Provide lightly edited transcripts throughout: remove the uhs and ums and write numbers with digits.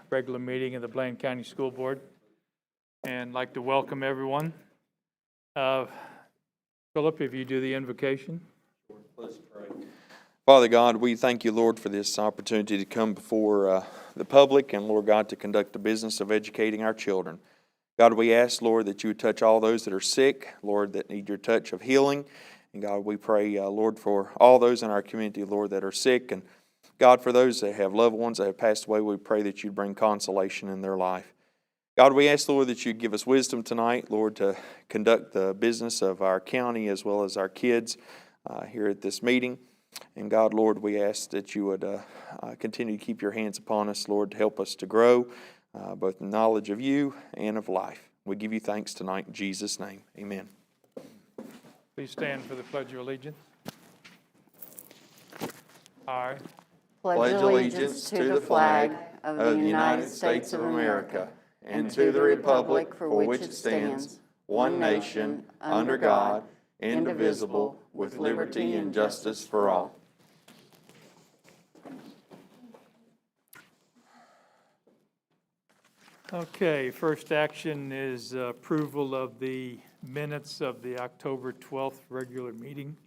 Regular meeting of the Blaine County School Board, and like to welcome everyone. Philip, if you do the invocation. Let's pray. Father God, we thank you, Lord, for this opportunity to come before the public and, Lord God, to conduct the business of educating our children. God, we ask, Lord, that you would touch all those that are sick, Lord, that need your touch of healing. And God, we pray, Lord, for all those in our community, Lord, that are sick. And God, for those that have loved ones that have passed away, we pray that you'd bring consolation in their life. God, we ask, Lord, that you'd give us wisdom tonight, Lord, to conduct the business of our county as well as our kids here at this meeting. And God, Lord, we ask that you would continue to keep your hands upon us, Lord, to help us to grow both in knowledge of you and of life. We give you thanks tonight in Jesus' name. Amen. Please stand for the Pledge of Allegiance. I pledge allegiance to the flag of the United States of America and to the republic for which it stands, one nation, under God, indivisible, with liberty and justice for all. Okay, first action is approval of the minutes of the October 12th regular meeting.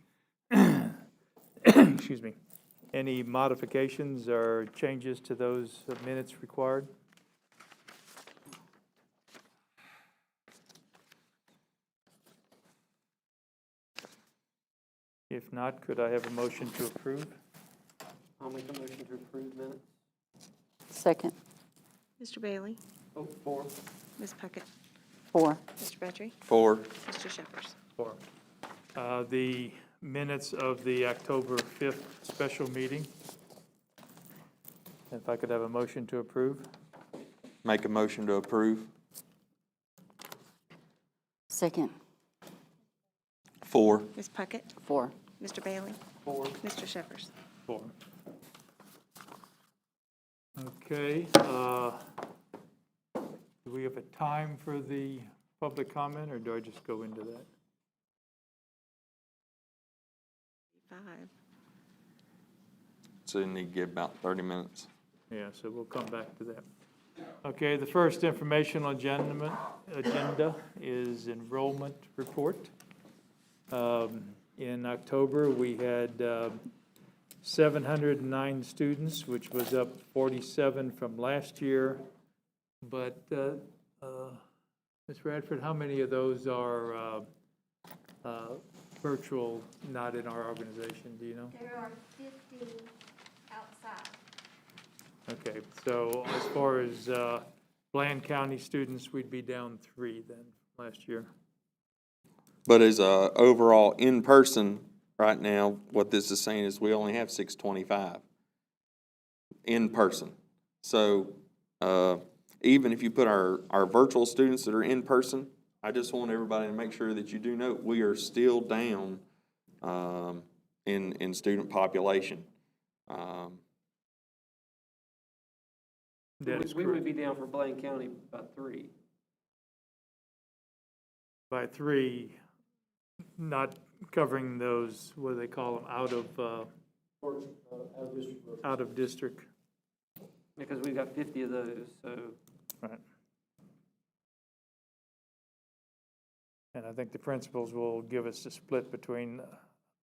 Excuse me. Any modifications or changes to those minutes required? If not, could I have a motion to approve? I'll make a motion to approve minutes. Second. Mr. Bailey? Oh, 4. Ms. Puckett? 4. Mr. Petrie? 4. Mr. Shepherd? 4. The minutes of the October 5th special meeting. If I could have a motion to approve? Make a motion to approve. Second. 4. Ms. Puckett? 4. Mr. Bailey? 4. Mr. Shepherd? 4. Okay. Do we have a time for the public comment, or do I just go into that? 5. So you need to give about 30 minutes. Yeah, so we'll come back to that. Okay, the first informational agenda is enrollment report. In October, we had 709 students, which was up 47 from last year. But, Ms. Radford, how many of those are virtual, not in our organization? Do you know? There are 50 outside. Okay, so as far as Bland County students, we'd be down 3 then last year. But as a overall in-person right now, what this is saying is we only have 625 in person. So even if you put our virtual students that are in person, I just want everybody to make sure that you do know we are still down in student population. That is We would correct. be down for Blaine County by 3. By 3, not covering those, what do they call them, out of district. Because we've got 50 of those, so Right. And I think the principals will give us a split between,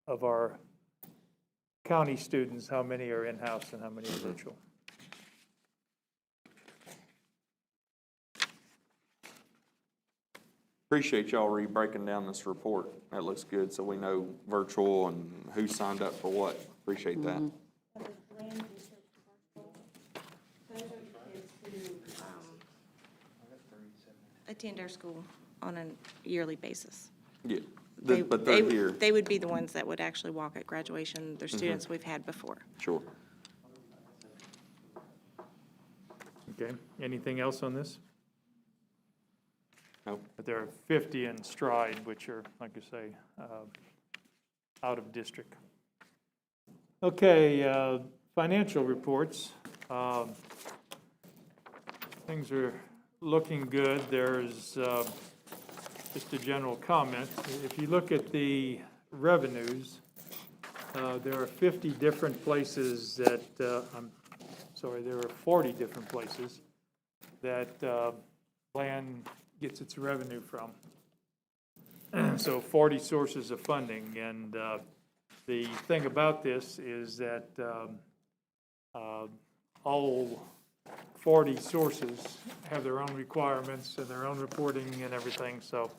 of our county students, how many are in-house and how many are virtual. Appreciate y'all breaking down this report. That looks good, so we know virtual and who signed up for what. Appreciate that. Attend our school on a yearly basis. Yeah, but they're here. They would be the ones that would actually walk at graduation. They're students we've had before. Sure. Okay, anything else on this? No. But there are 50 in Stride, which are, like I say, out of district. Okay, financial reports. Things are looking good. There's just a general comment. If you look at the revenues, there are 50 different places that, there are 40 different places that land gets its revenue from. So 40 sources of funding, and the thing about this is that all 40 sources have their own requirements and their own reporting and everything, so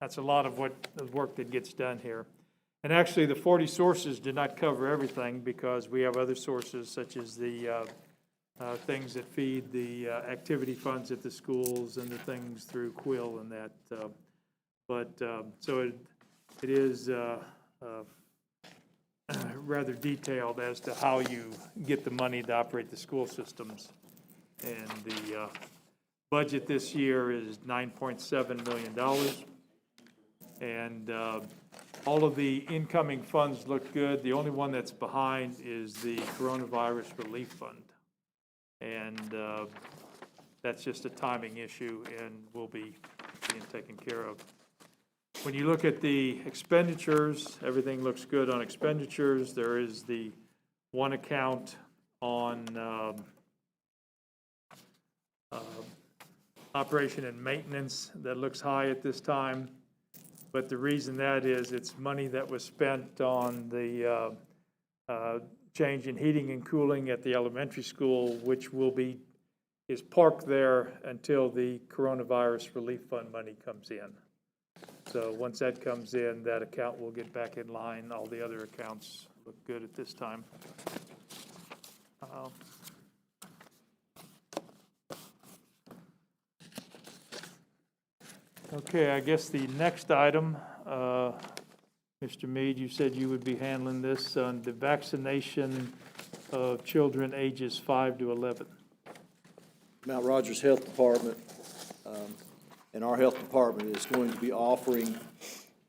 that's a lot of the work that gets done here. And actually, the 40 sources do not cover everything, because we have other sources such as the things that feed the activity funds at the schools and the things through Quill and that. So it is rather detailed as to how you get the money to operate the school systems. And the budget this year is $9.7 million. And all of the incoming funds look good. The only one that's behind is the Coronavirus Relief Fund. And that's just a timing issue and will be being taken care of. When you look at the expenditures, everything looks good on expenditures. There is the one account on operation and maintenance that looks high at this time. But the reason that is, it's money that was spent on the change in heating and cooling at the elementary school, which is parked there until the Coronavirus Relief Fund money comes in. So once that comes in, that account will get back in line. All the other accounts look good at this time. Okay, I guess the next item, Mr. Mead, you said you would be handling this on the vaccination of children ages 5 to 11. Mount Rogers Health Department and our health department is going to be offering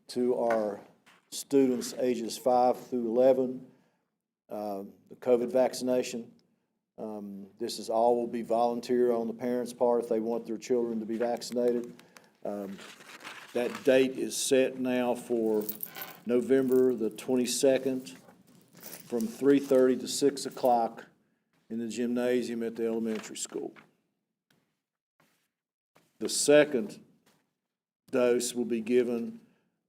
to our students ages 5 through 11 the COVID vaccination. This is all will be volunteer on the parents' part if they want their children to be vaccinated. That date is set now for November the 22nd from 3:30 to 6 o'clock in the gymnasium at the elementary school. The second dose will be given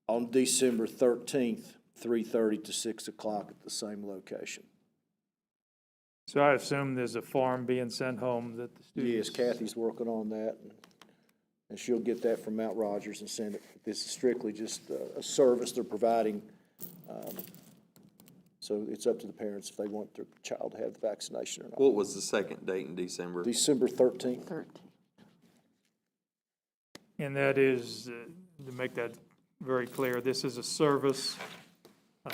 on December 13th, 3:30 to 6 o'clock at the same location. So I assume there's a form being sent home that the students... Yes, Kathy's working on that, and she'll get that from Mount Rogers and send it. This is strictly just a service they're providing. So it's up to the parents if they want their child to have the vaccination or not. What was the second date in December? December 13th. And that is, to make that very clear, this is a service.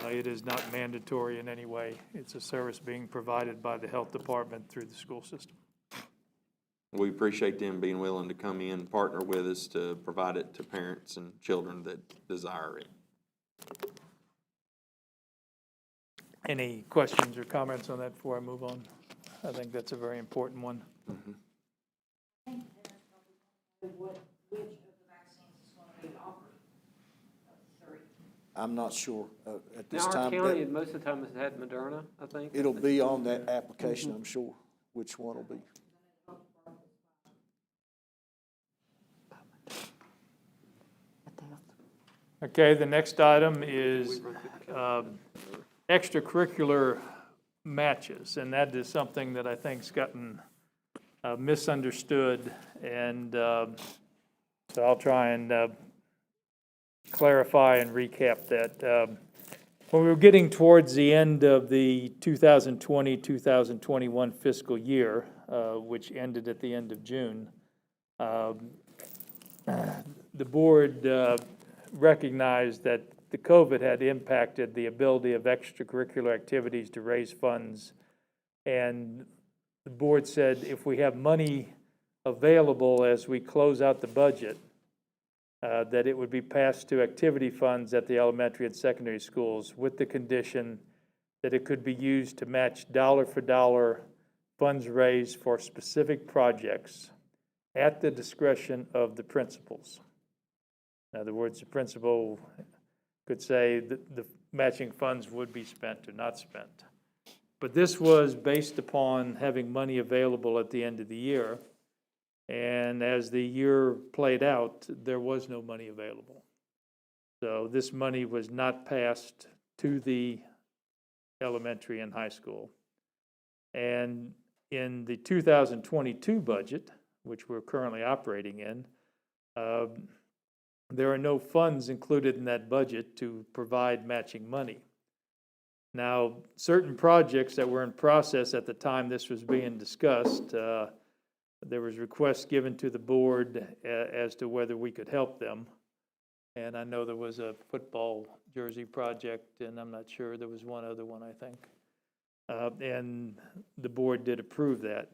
It is not mandatory in any way. It's a service being provided by the health department through the school system. We appreciate them being willing to come in and partner with us to provide it to parents and children that desire it. Any questions or comments on that before I move on? I think that's a very important one. Mm-hmm. I'm not sure at this Now, our time. county, most of the time, has had Moderna, I think. It'll be on that application, I'm sure, which one will be. Okay, the next item is extracurricular matches, and that is something that I think's gotten misunderstood, and so I'll try and clarify and recap that. When we were getting towards the end of the 2020-2021 fiscal year, which ended at the end of June, the board recognized that the COVID had impacted the ability of extracurricular activities to raise funds. And the board said if we have money available as we close out the budget, that it would be passed to activity funds at the elementary and secondary schools with the condition that it could be used to match dollar for dollar funds raised for specific projects at the discretion of the principals. In other words, the principal could say that the matching funds would be spent or not spent. But this was based upon having money available at the end of the year. And as the year played out, there was no money available. So this money was not passed to the elementary and high school. And in the 2022 budget, which we're currently operating in, there are no funds included in that budget to provide matching money. Now, certain projects that were in process at the time this was being discussed, there was requests given to the board as to whether we could help them. And I know there was a football jersey project, and I'm not sure, there was one other one, I think. And the board did approve that.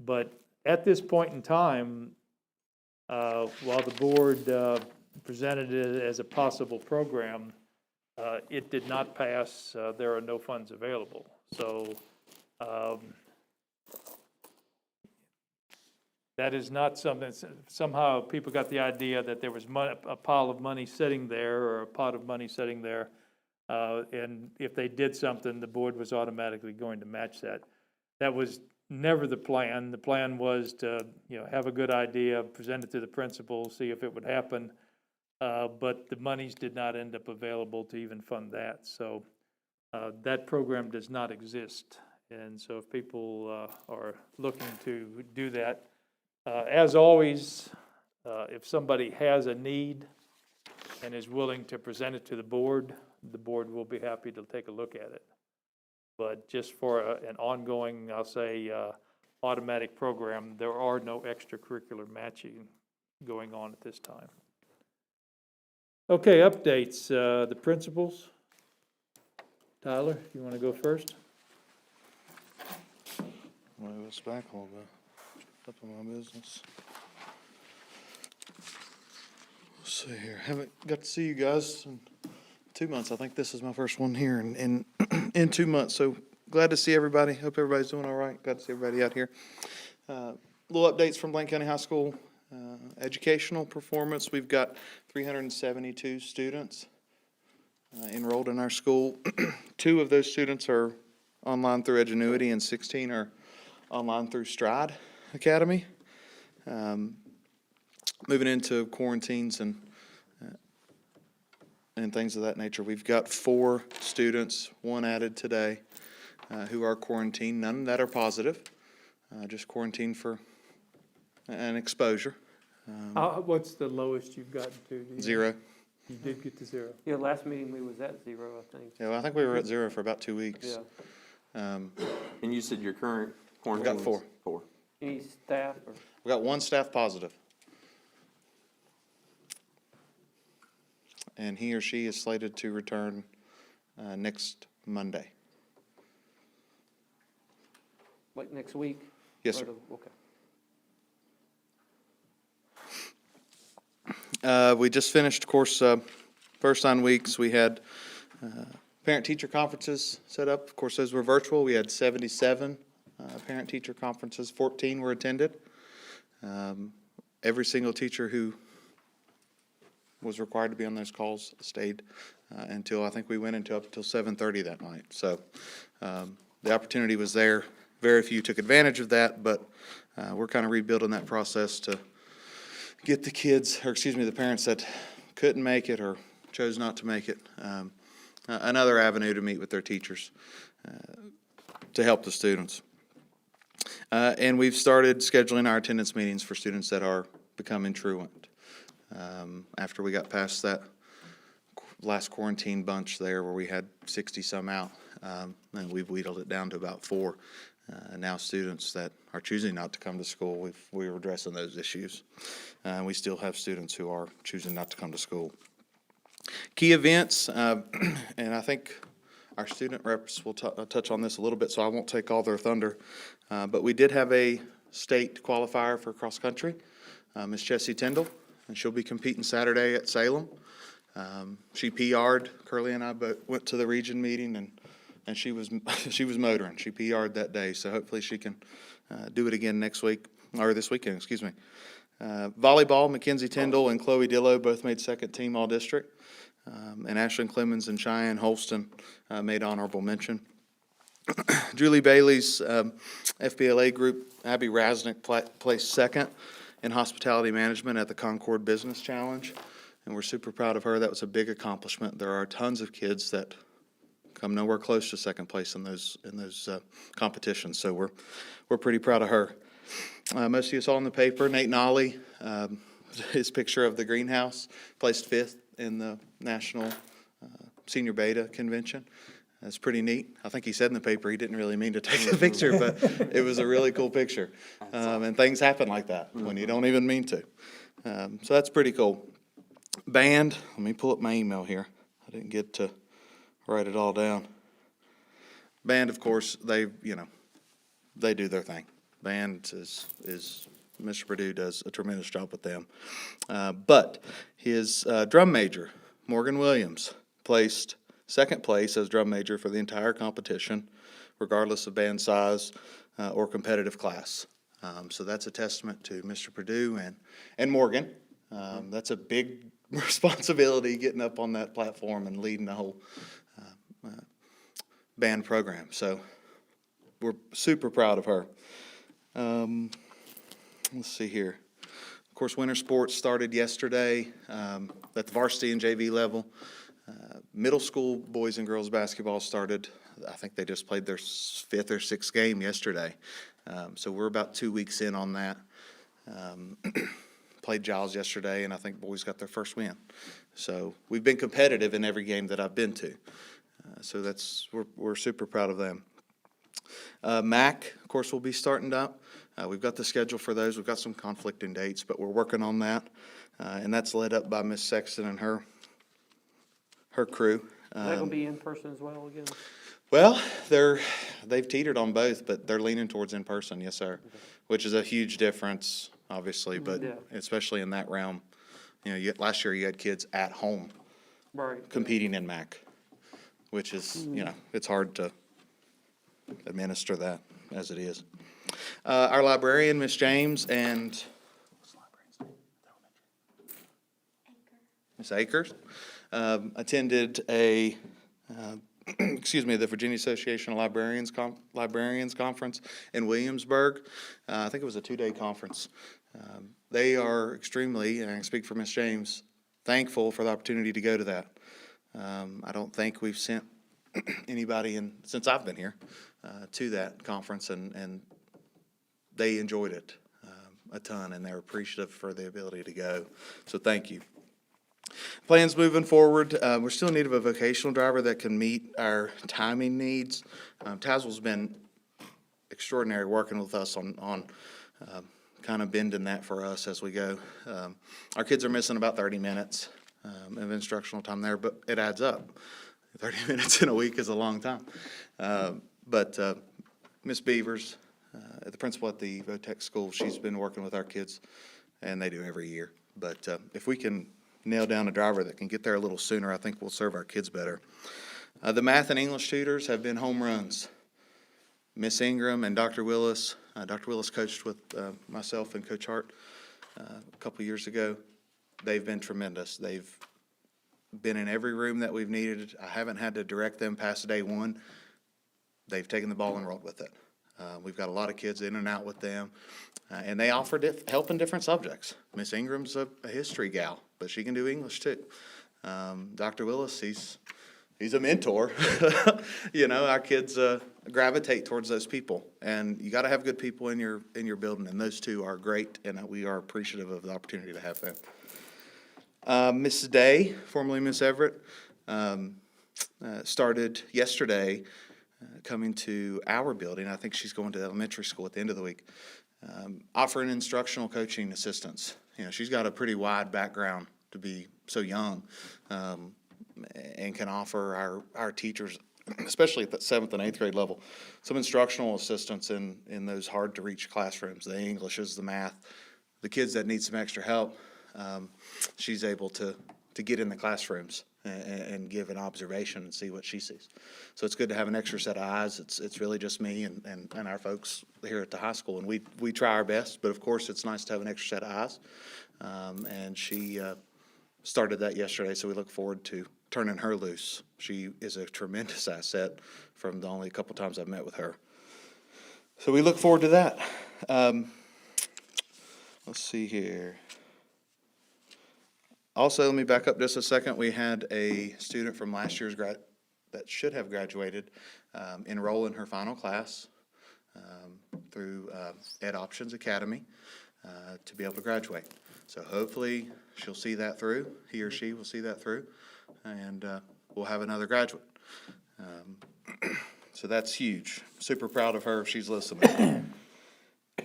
But at this point in time, while the board presented it as a possible program, it did not pass. There are no funds available. So that is not something, somehow people got the idea that there was a pile of money sitting there or a pot of money sitting there. And if they did something, the board was automatically going to match that. That was never the plan. The plan was to, have a good idea, present it to the principal, see if it would happen. But the monies did not end up available to even fund that. So that program does not exist. And so if people are looking to do that, as always, if somebody has a need and is willing to present it to the board will be happy to take a look at it. But just for an ongoing, I'll say, automatic program, there are no extracurricular matching going on at this time. Okay, updates. The principals. Tyler, you want to go first? Move us back a little bit. Up on my business. Let's see here. Haven't got to see you guys in 2 months. I think this is my first one here in 2 months. So glad to see everybody. Hope everybody's doing all right. Glad to see everybody out here. Little updates from Blaine County High School. Educational performance. We've got 372 students enrolled in our school. 2 of those students are online through Edgenuity and 16 are online through Stride Academy. Moving into quarantines and things of that nature. We've got 4 students, 1 added today, who are quarantined. None that are positive, just quarantined for an exposure. What's the lowest you've gotten to? 0. You did get to 0. Yeah, last meeting we was at 0, I think. Yeah, well, I think we were at 0 for about 2 weeks. Yeah. And you said your current We've quarantine got 4. is 4. Any staff or? We've got 1 staff positive. And he or she is slated to return next Monday. Like next week? Yes, sir. Okay. We just finished, of course, first 9 weeks. We had parent-teacher conferences set up. Of course, those were virtual. We had 77 parent-teacher conferences. 14 were attended. Every single teacher who was required to be on those calls stayed until, I think we went up until 7:30 that night. So the opportunity was there. Very few took advantage of that, but we're kind of rebuilding that process to get the parents that couldn't make it or chose not to make it, another avenue to meet with their teachers to help the students. And we've started scheduling our attendance meetings for students that are becoming truant. After we got past that last quarantine bunch there where we had 60 some out, and we've wheedled it down to about 4. Now students that are choosing not to come to school, we're addressing those issues. We still have students who are choosing not to come to school. Key events, and I think our student reps will touch on this a little bit, so I won't take all their thunder. But we did have a state qualifier for cross country, Miss Jessie Tyndall, and she'll be competing Saturday at Salem. She PR'd. Curly and I went to the region meeting, and she was motoring. She PR'd that day, so hopefully she can do it again this weekend, excuse me. Volleyball, Mackenzie Tyndall and Chloe Dillo both made second team all district. And Ashlyn Clemens and Cheyenne Holston made honorable mention. Julie Bailey's FBLA group, Abby Rasnick, placed second in hospitality management at the Concord Business Challenge, and we're super proud of her. That was a big accomplishment. There are tons of kids that come nowhere close to second place in those competitions, so we're pretty proud of her. Most of you saw in the paper, Nate Nolly, his picture of the greenhouse, placed fifth in the National Senior Beta Convention. That's pretty neat. I think he said in the paper he didn't really mean to take the picture, but it was a really cool picture. And things happen like that when you don't even mean to. So that's pretty cool. Band, let me pull up my email here. I didn't get to write it all down. Band, of course, they do their thing. Band is Mr. Perdue does a tremendous job with them. But his drum major, Morgan Williams, placed second place as drum major for the entire competition, regardless of band size or competitive class. So that's a testament to Mr. Perdue and Morgan. That's a big responsibility, getting up on that platform and leading the whole band program. So we're super proud of her. Let's see here. Of course, winter sports started yesterday at the varsity and JV level. Middle school boys and girls basketball started. I think they just played their fifth or sixth game yesterday. So we're about 2 weeks in on that. Played Giles yesterday, and I think boys got their first win. So we've been competitive in every game that I've been to. So we're super proud of them. MAC, of course, will be starting up. We've got the schedule for those. We've got some conflicting dates, but we're working on that. And that's led up by Miss Sexton and her crew. Is that going to be in person as well again? Well, they've teetered on both, but they're leaning towards in person, yes, sir. Okay. Which is a huge difference, obviously, but especially in that realm. Last year you had kids at home competing in MAC, which is, it's hard to administer that as it is. Our librarian, Miss James, and what's the librarian's name? Miss Akers, attended the Virginia Association of Librarians Conference in Williamsburg. I think it was a 2-day conference. They are extremely, and I can speak for Miss James, thankful for the opportunity to go to that. I don't think we've sent anybody since I've been here to that conference, and they enjoyed it a ton, and they're appreciative for the ability to go. So thank you. Plans moving forward, we're still in need of a vocational driver that can meet our timing needs. Tazwell's been extraordinary working with us on kind of bending that for us as we go. Our kids are missing about 30 minutes of instructional time there, but it adds up. 30 minutes in a week is a long time. But Miss Beavers, the principal at the Votech school, she's been working with our kids, and they do every year. But if we can nail down a driver that can get there a little sooner, I think we'll serve our kids better. The math and English tutors have been home runs. Miss Ingram and Dr. Willis. Dr. Willis coached with myself and Coach Hart a couple years ago. They've been tremendous. They've been in every room that we've needed. I haven't had to direct them past day one. They've taken the ball and rolled with it. We've got a lot of kids in and out with them, and they offer help in different subjects. Miss Ingram's a history gal, but she can do English too. Dr. Willis, he's a mentor. Our kids gravitate towards those people, and you got to have good people in your building, and those two are great, and we are appreciative of the opportunity to have them. Mrs. Day, formerly Miss Everett, started yesterday coming to our building. I think she's going to elementary school at the end of the week, offering instructional coaching assistance. She's got a pretty wide background to be so young, and can offer our teachers, especially at the 7th and 8th grade level, some instructional assistance in those hard to reach classrooms, the Englishes, the math, the kids that need some extra help. She's able to get in the classrooms and give an observation and see what she sees. So it's good to have an extra set of eyes. It's really just me and our folks here at the high school, and we try our best, but of course it's nice to have an extra set of eyes. And she started that yesterday, so we look forward to turning her loose. She is a tremendous asset from the only couple times I've met with her. So we look forward to that. Let's see here. Also, let me back up just a second. We had a student from last year's that should have graduated enroll in her final class through Ed Options Academy to be able to graduate. So hopefully she'll see that through. He or she will see that through, and we'll have another graduate. So that's huge. Super proud of her if she's listening.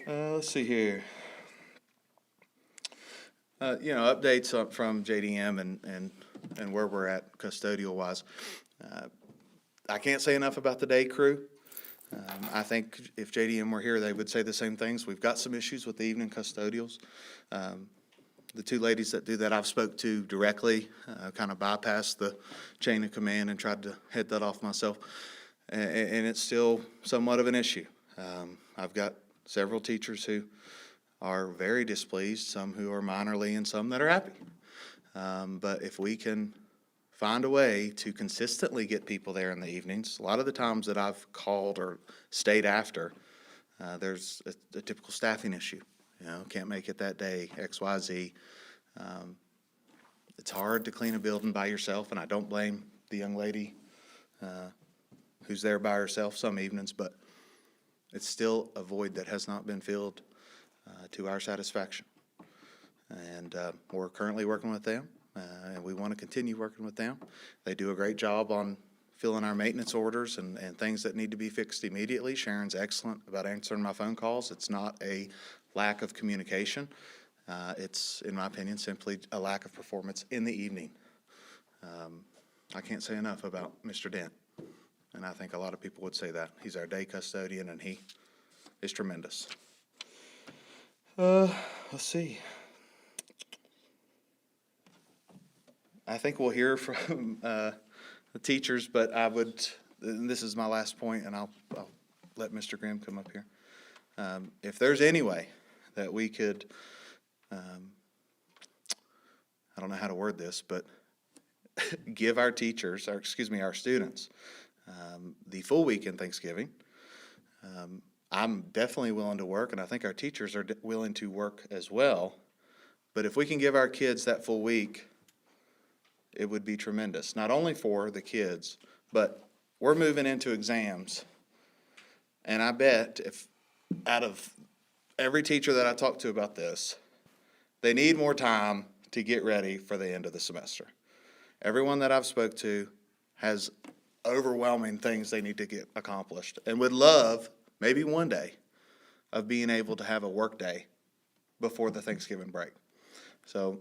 Let's see here. Updates from JDM and where we're at custodial wise. I can't say enough about the day crew. I think if JDM were here, they would say the same things. We've got some issues with the evening custodials. The two ladies that do that I've spoke to directly, kind of bypassed the chain of command and tried to head that off myself. And it's still somewhat of an issue. I've got several teachers who are very displeased, some who are minorly and some that are happy. But if we can find a way to consistently get people there in the evenings, a lot of the times that I've called or stayed after, there's a typical staffing issue. Can't make it that day, X, Y, Z. It's hard to clean a building by yourself, and I don't blame the young lady who's there by herself some evenings, but it's still a void that has not been filled to our satisfaction. And we're currently working with them, and we want to continue working with them. They do a great job on filling our maintenance orders and things that need to be fixed immediately. Sharon's excellent about answering my phone calls. It's not a lack of communication. It's, in my opinion, simply a lack of performance in the evening. I can't say enough about Mr. Dent, and I think a lot of people would say that. He's our day custodian, and he is tremendous. Let's see. I think we'll hear from the teachers, but I would, and this is my last point, and I'll let Mr. Grimm come up here. If there's any way that we could, I don't know how to word this, but give our teachers, our students, the full weekend Thanksgiving. I'm definitely willing to work, and I think our teachers are willing to work as well. But if we can give our kids that full week, it would be tremendous, not only for the kids, but we're moving into exams. And I bet if out of every teacher that I talk to about this, they need more time to get ready for the end of the semester. Everyone that I've spoke to has overwhelming things they need to get accomplished and would love, maybe one day, of being able to have a work day before the Thanksgiving break. So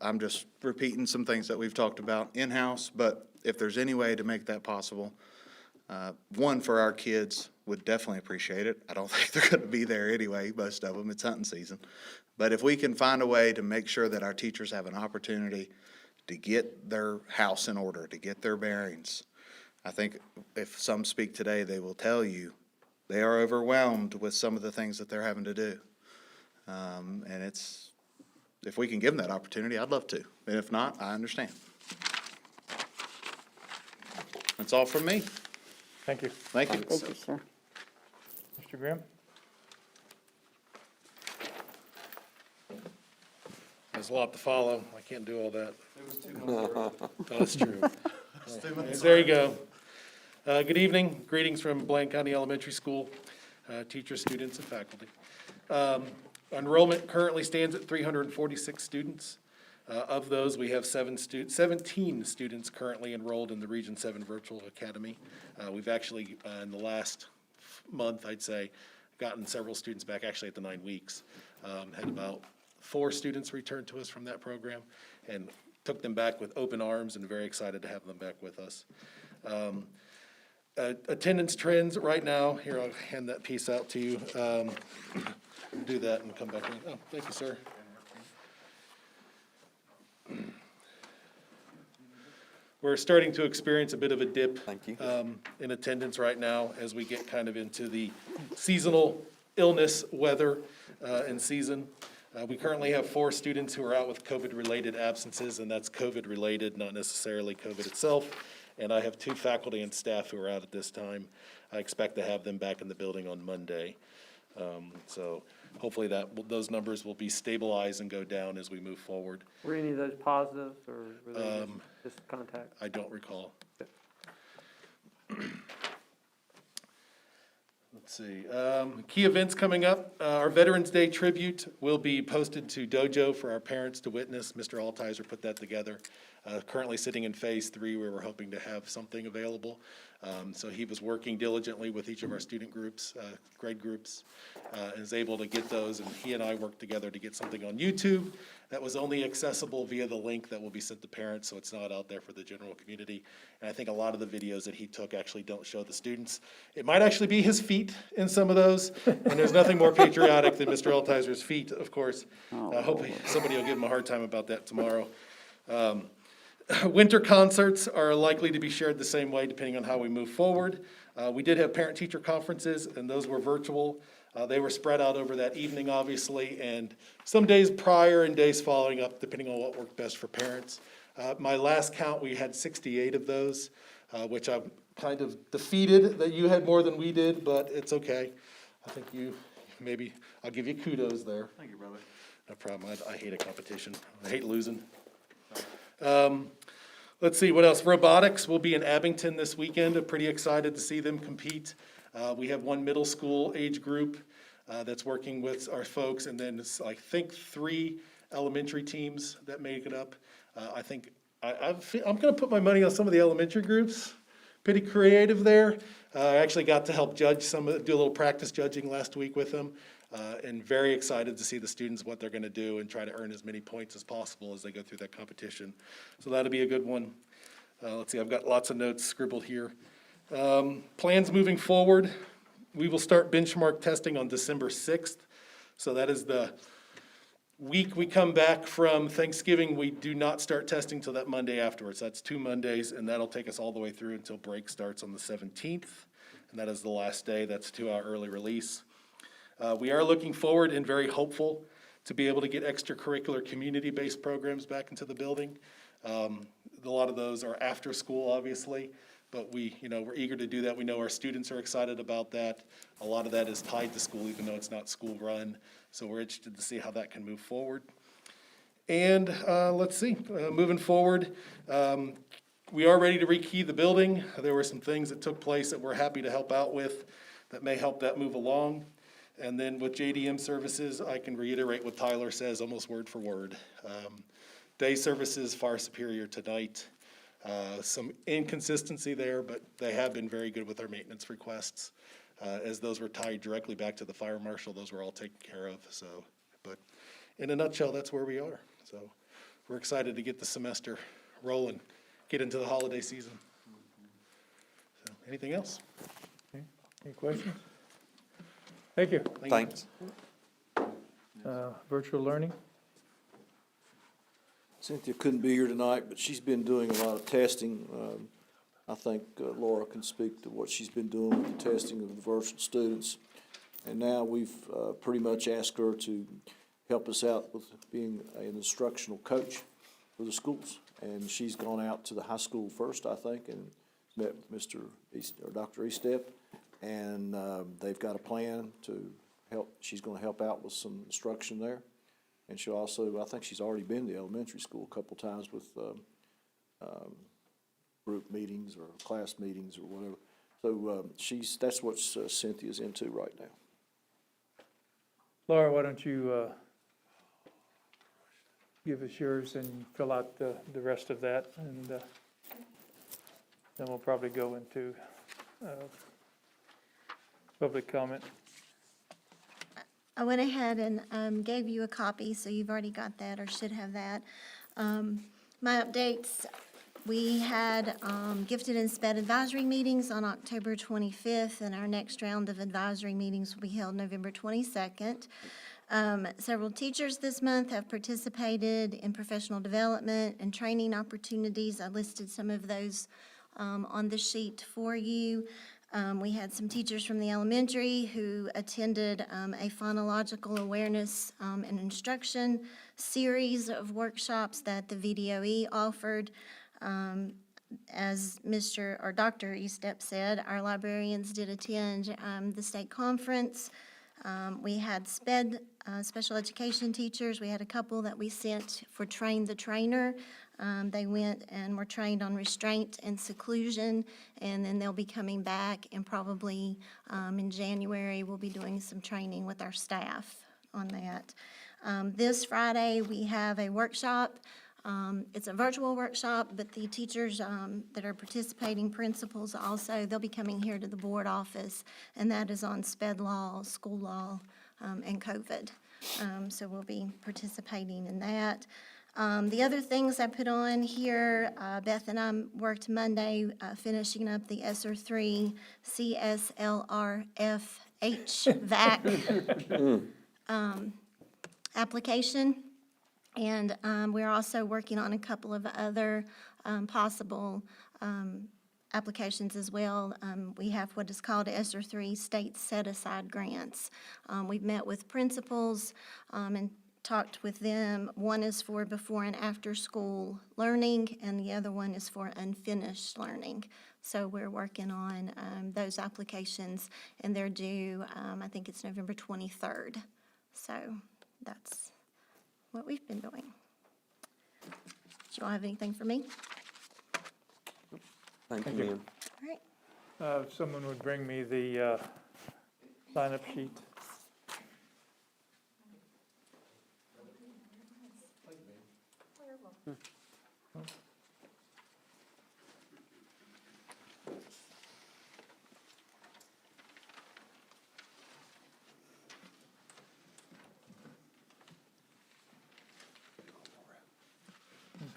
I'm just repeating some things that we've talked about in-house, but if there's any way to make that possible, one, for our kids, would definitely appreciate it. I don't think they're going to be there anyway, most of them. It's hunting season. But if we can find a way to make sure that our teachers have an opportunity to get their house in order, to get their bearings, I think if some speak today, they will tell you they are overwhelmed with some of the things that they're having to do. And it's, if we can give them that opportunity, I'd love to. And if not, I understand. That's all from me. Thank you. Thank you. Thank you, sir. Mr. Grimm? There's a lot to follow. I can't do all that. Oh, that's true. There you go. Good evening. Greetings from Blaine County Elementary School, teachers, students, and faculty. Enrollment currently stands at 346 students. Of those, we have 17 students currently enrolled in the Region 7 Virtual Academy. We've actually, in the last month, I'd say, gotten several students back, actually at the 9 weeks. Had about 4 students return to us from that program and took them back with open arms and very excited to have them back with us. Attendance trends right now, here, I'll hand that piece out to you. Do that and come back in. Oh, thank you, sir. We're starting to experience a bit of a dip in attendance right now as we get kind of into the seasonal illness weather and season. We currently have 4 students who are out with COVID-related absences, and that's COVID-related, not necessarily COVID itself. And I have 2 faculty and staff who are out at this time. I expect to have them back in the building on Monday. So hopefully those numbers will be stabilized and go down as we move forward. Were any of those positive, or were they just contact? I don't recall. Let's see, key events coming up. Our Veterans Day tribute will be posted to Dojo for our parents to witness. Mr. Altizer put that together. Currently sitting in phase 3 where we're hoping to have something available. So he was working diligently with each of our student groups, grade groups, and is able to get those, and he and I worked together to get something on YouTube that was only accessible via the link that will be sent to parents, so it's not out there for the general community. And I think a lot of the videos that he took actually don't show the students. It might actually be his feet in some of those, and there's nothing more patriotic than Mr. Altizer's feet, of course. Hopefully somebody will give him a hard time about that tomorrow. Winter concerts are likely to be shared the same way depending on how we move forward. We did have parent-teacher conferences, and those were virtual. They were spread out over that evening, obviously, and some days prior and days following up, depending on what worked best for parents. My last count, we had 68 of those, which I'm kind of defeated that you had more than we did, but it's okay. I think I'll give you kudos there. Thank you, brother. No problem. I hate a competition. I hate losing. Let's see, what else? Robotics will be in Abington this weekend. I'm pretty excited to see them compete. We have 1 middle school age group that's working with our folks, and then it's, I think, 3 elementary teams that make it up. I think I'm going to put my money on some of the elementary groups. Pretty creative there. I actually got to help judge do a little practice judging last week with them. And very excited to see the students, what they're going to do and try to earn as many points as possible as they go through that competition. So that'll be a good one. Let's see, I've got lots of notes scribbled here. Plans moving forward. We will start benchmark testing on December 6th. So that is the week we come back from Thanksgiving. We do not start testing till that Monday afterwards. That's 2 Mondays, and that'll take us all the way through until break starts on the 17th. And that is the last day. That's a 2-hour early release. We are looking forward and very hopeful to be able to get extracurricular community-based programs back into the building. A lot of those are after school, obviously, but we're eager to do that. We know our students are excited about that. A lot of that is tied to school, even though it's not school-run. So we're interested to see how that can move forward. And let's see, moving forward, we are ready to rekey the building. There were some things that took place that we're happy to help out with that may help that move along. And then with JDM services, I can reiterate what Tyler says almost word for word. Day services far superior to night. Some inconsistency there, but they have been very good with our maintenance requests. As those were tied directly back to the fire marshal, those were all taken care of. So, but in a nutshell, that's where we are. So we're excited to get the semester rolling, get into the holiday season. So, anything else? Any questions? Thank you. Thanks. Virtual learning? Cynthia couldn't be here tonight, but she's been doing a lot of testing. I think Laura can speak to what she's been doing with the testing of the virtual students. And now we've pretty much asked her to help us out with being an instructional coach for the schools. And she's gone out to the high school first, I think, and met with Dr. Estep. And they've got a plan to help. She's going to help out with some instruction there. And she'll also, I think she's already been to elementary school a couple times with group meetings or class meetings or whatever. So that's what Cynthia's into right now. Laura, why don't you give us yours and fill out the rest of that, and then we'll probably go into public comment. I went ahead and gave you a copy, so you've already got that or should have that. My updates, we had gifted and SPED advisory meetings on October 25th, and our next round of advisory meetings will be held November 22nd. Several teachers this month have participated in professional development and training opportunities. I listed some of those on the sheet for you. We had some teachers from the elementary who attended a phonological awareness and instruction series of workshops that the VDOE offered. As Dr. Estep said, our librarians did attend the state conference. We had special education teachers. We had a couple that we sent for Train the Trainer. They went and were trained on restraint and seclusion, and then they'll be coming back, and probably in January, we'll be doing some training with our staff on that. This Friday, we have a workshop. It's a virtual workshop, but the teachers that are participating, principals also, they'll be coming here to the board office, and that is on SPED law, school law, and COVID. So we'll be participating in that. The other things I put on here, Beth and I worked Monday finishing up the ESSER 3 CSLRFH VAC application. And we're also working on a couple of other possible applications as well. We have what is called ESSER 3 state set-aside grants. We've met with principals and talked with them. One is for before and after school learning, and the other one is for unfinished learning. So we're working on those applications, and they're due, I think it's November 23rd. So that's what we've been doing. Do you all have anything for me? Thank you, ma'am. All right. If someone would bring me the sign-up sheet.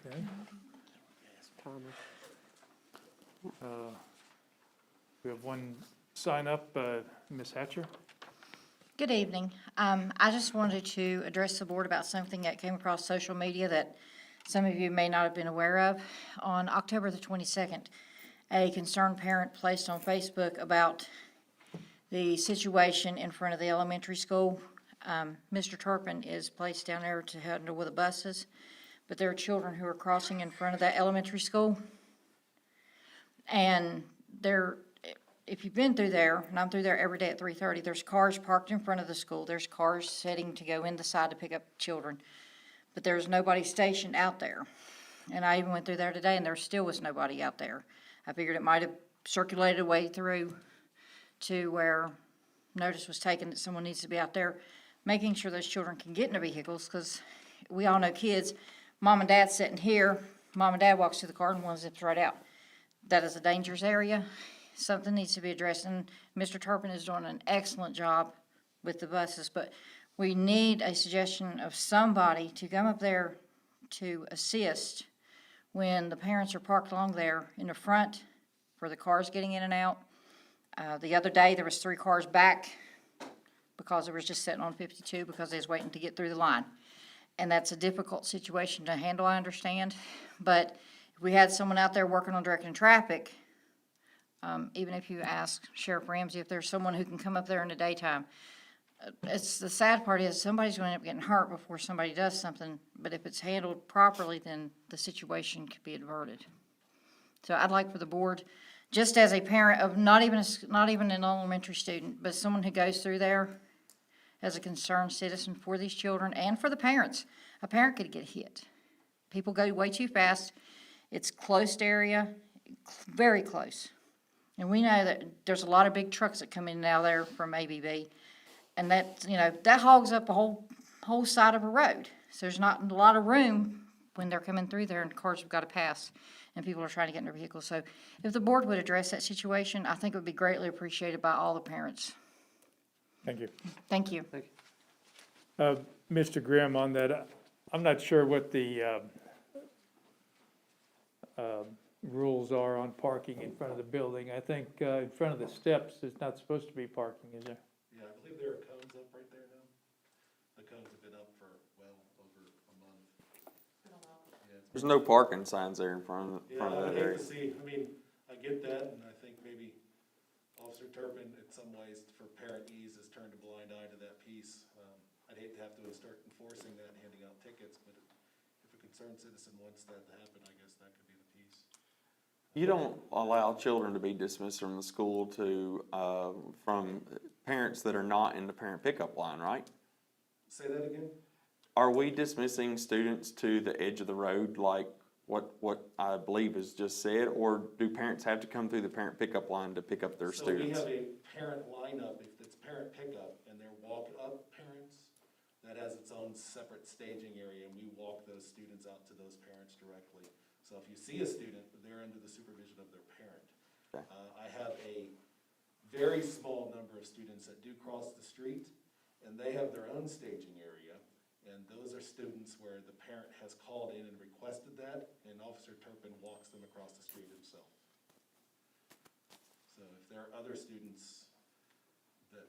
Okay. We have one sign up, Ms. Hatcher. Good evening. I just wanted to address the board about something that came across social media that some of you may not have been aware of. On October the 22nd, a concerned parent placed on Facebook about the situation in front of the elementary school. Mr. Turpin is placed down there to handle with the buses, but there are children who are crossing in front of that elementary school. And if you've been through there, and I'm through there every day at 3:30, there's cars parked in front of the school. There's cars sitting to go in the side to pick up children. But there's nobody stationed out there. And I even went through there today, and there still was nobody out there. I figured it might have circulated away through to where notice was taken that someone needs to be out there, making sure those children can get in their vehicles, because we all know kids, mom and dad sitting here, mom and dad walks to the car and one zips right out. That is a dangerous area. Something needs to be addressed, and Mr. Turpin is doing an excellent job with the buses, but we need a suggestion of somebody to come up there to assist when the parents are parked along there in the front for the cars getting in and out. The other day, there was 3 cars back because they was just sitting on 52 because they was waiting to get through the line. And that's a difficult situation to handle, I understand. But if we had someone out there working on directing traffic, even if you ask Sheriff Ramsey if there's someone who can come up there in the daytime, it's the sad part is somebody's going to end up getting hurt before somebody does something. But if it's handled properly, then the situation could be averted. So I'd like for the board, just as a parent of not even an elementary student, but someone who goes through there as a concerned citizen for these children and for the parents. A parent could get hit. People go way too fast. It's closed area, very close. And we know that there's a lot of big trucks that come in and out of there from ABB. And that, that hogs up a whole side of a road. So there's not a lot of room when they're coming through there and cars have got to pass and people are trying to get in their vehicles. So if the board would address that situation, I think it would be greatly appreciated by all the parents. Thank you. Thank you. Mr. Grimm, on that, I'm not sure what the rules are on parking in front of the building. I think in front of the steps, there's not supposed to be parking, is there? Yeah, I believe there are cones up right there now. The cones have been up for well over a month. There's no parking signs there in front of Yeah, that I hate area. to see, I mean, I get that, and I think maybe Officer Turpin, in some ways, for parent ease, has turned a blind eye to that piece. I'd hate to have to start enforcing that and handing out tickets, but if a concerned citizen wants that to happen, I guess that could be the piece. You don't allow children to be dismissed from the school from parents that are not in the parent pickup line, right? Say that again? Are we dismissing students to the edge of the road like what I believe is just said, or do parents have to come through the parent pickup line to pick up their students? So we have a parent lineup, if it's parent pickup, and they're walk-up parents, that has its own separate staging area, and we walk those students out to those parents directly. So if you see a student, they're under the supervision of their parent. Okay. I have a very small number of students that do cross the street, and they have their own staging area. And those are students where the parent has called in and requested that, and Officer Turpin walks them across the street himself. So if there are other students that,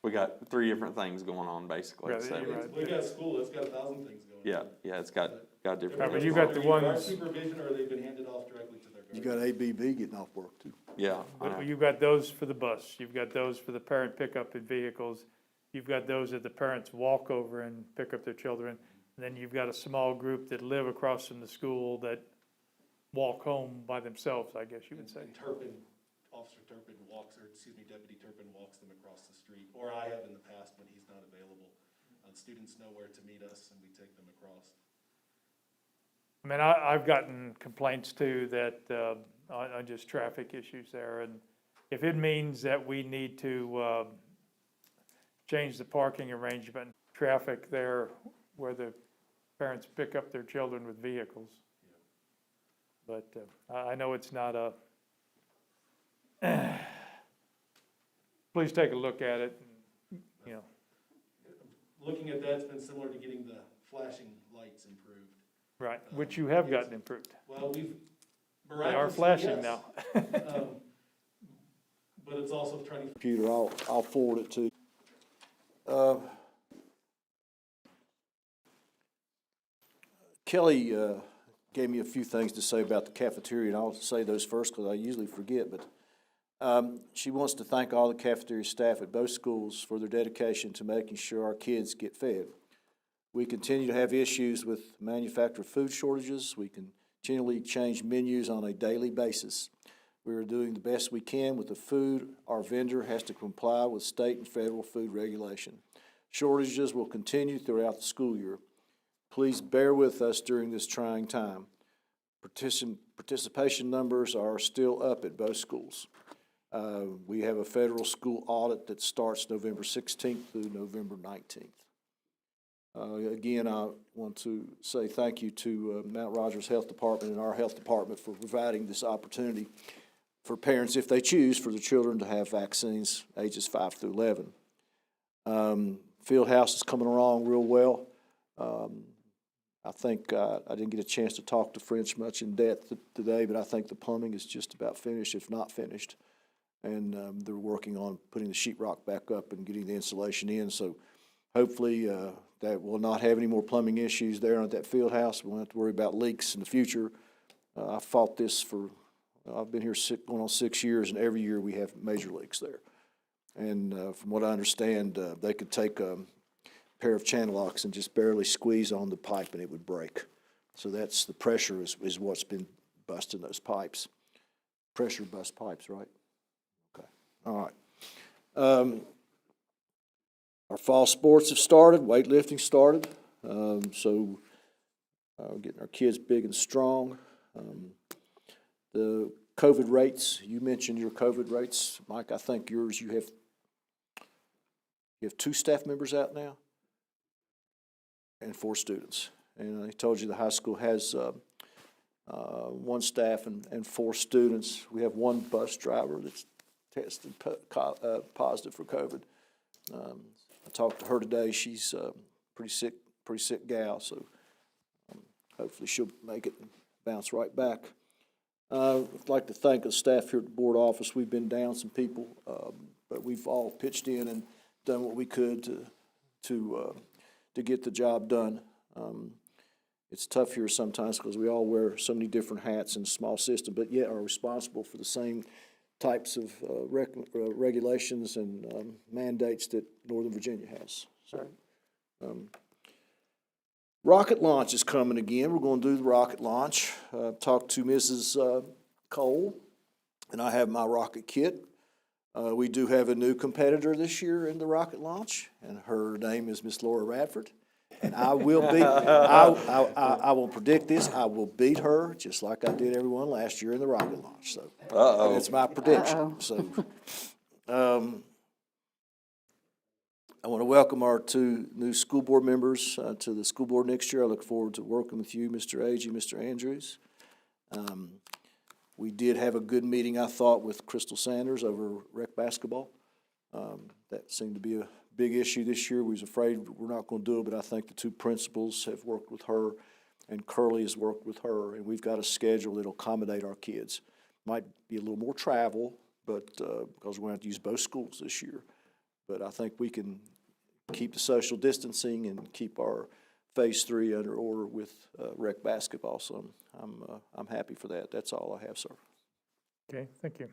We got three different things going on, basically. Yeah, So, you're right. we got a school that's got 1,000 things going on. yeah, it's got different. Right, but you got the Either our ones- supervision, or they've been handed off directly to their You guardian. got ABB getting off work too. Yeah, I know. But you've got those for the bus, you've got those for the parent pickup in vehicles, you've got those that the parents walk over and pick up their children, and then you've got a small group that live across from the school that walk home by themselves, I guess you would say. And Turpin, Officer Turpin Deputy Turpin walks them across the street, or I have in the past when he's not available. Students know where to meet us, and we take them across. I mean, I've gotten complaints too that, on just traffic issues there, and if it means that we need to, change the parking arrangement, traffic there where the parents pick up their children with vehicles. But, I know it's not a, please take a look at it, and, you know. Looking at that's been similar to getting the flashing lights improved. Right, which you have gotten improved. Well, we've They are miraculously, flashing yes. now. But it's also trying to. Computer, I'll forward it to you. Kelly gave me a few things to say about the cafeteria, and I'll say those first because I usually forget, but she wants to thank all the cafeteria staff at both schools for their dedication to making sure our kids get fed. We continue to have issues with manufactured food shortages. We continually change menus on a daily basis. We are doing the best we can with the food. Our vendor has to comply with state and federal food regulation. Shortages will continue throughout the school year. Please bear with us during this trying time. Participation numbers are still up at both schools. We have a federal school audit that starts November 16th through November 19th. Again, I want to say thank you to Mount Rogers Health Department and our health department for providing this opportunity for parents, if they choose, for the children to have vaccines ages 5 through 11. Field house is coming along real well. I think I didn't get a chance to talk to French much in depth today, but I think the plumbing is just about finished, if not finished. And they're working on putting the sheetrock back up and getting the insulation in. So hopefully that we'll not have any more plumbing issues there at that field house. We won't have to worry about leaks in the future. I fought this I've been here going on 6 years, and every year we have major leaks there. And from what I understand, they could take a pair of channel locks and just barely squeeze on the pipe and it would break. So that's the pressure is what's been busting those pipes. Pressure bust pipes, right? Okay, all right. Our fall sports have started, weightlifting started, so getting our kids big and strong. The COVID rates, you mentioned your COVID rates. Mike, I think yours, you have 2 staff members out now and 4 students. And I told you the high school has 1 staff and 4 students. We have 1 bus driver that's tested positive for COVID. I talked to her today. She's pretty sick gal, so hopefully she'll make it and bounce right back. I'd like to thank the staff here at the board office. We've been down some people, but we've all pitched in and done what we could to get the job done. it's tough here sometimes because we all wear so many different hats in a small system, but yet are responsible for the same types of regulations and mandates that Northern Virginia has. So, rocket launch is coming again. We're going to do the rocket launch. Talked to Mrs. Cole, and I have my rocket kit. We do have a new competitor this year in the rocket launch, and her name is Miss Laura Radford. And I will beat, I will predict this, I will beat her just like I did everyone last year in the rocket launch, so. That's my prediction, so. I want to welcome our two new school board members to the school board next year. I look forward to working with you, Mr. Agee, Mr. Andrews. We did have a good meeting, I thought, with Crystal Sanders over rec basketball. That seemed to be a big issue this year. We was afraid we're not going to do it, but I think the two principals have worked with her, and Curly has worked with her, and we've got a schedule that'll accommodate our kids. Might be a little more travel, but because we're going to have to use both schools this year. But I think we can keep the social distancing and keep our phase 3 under order with rec basketball. So I'm happy for that. That's all I have, sir. Okay, thank you.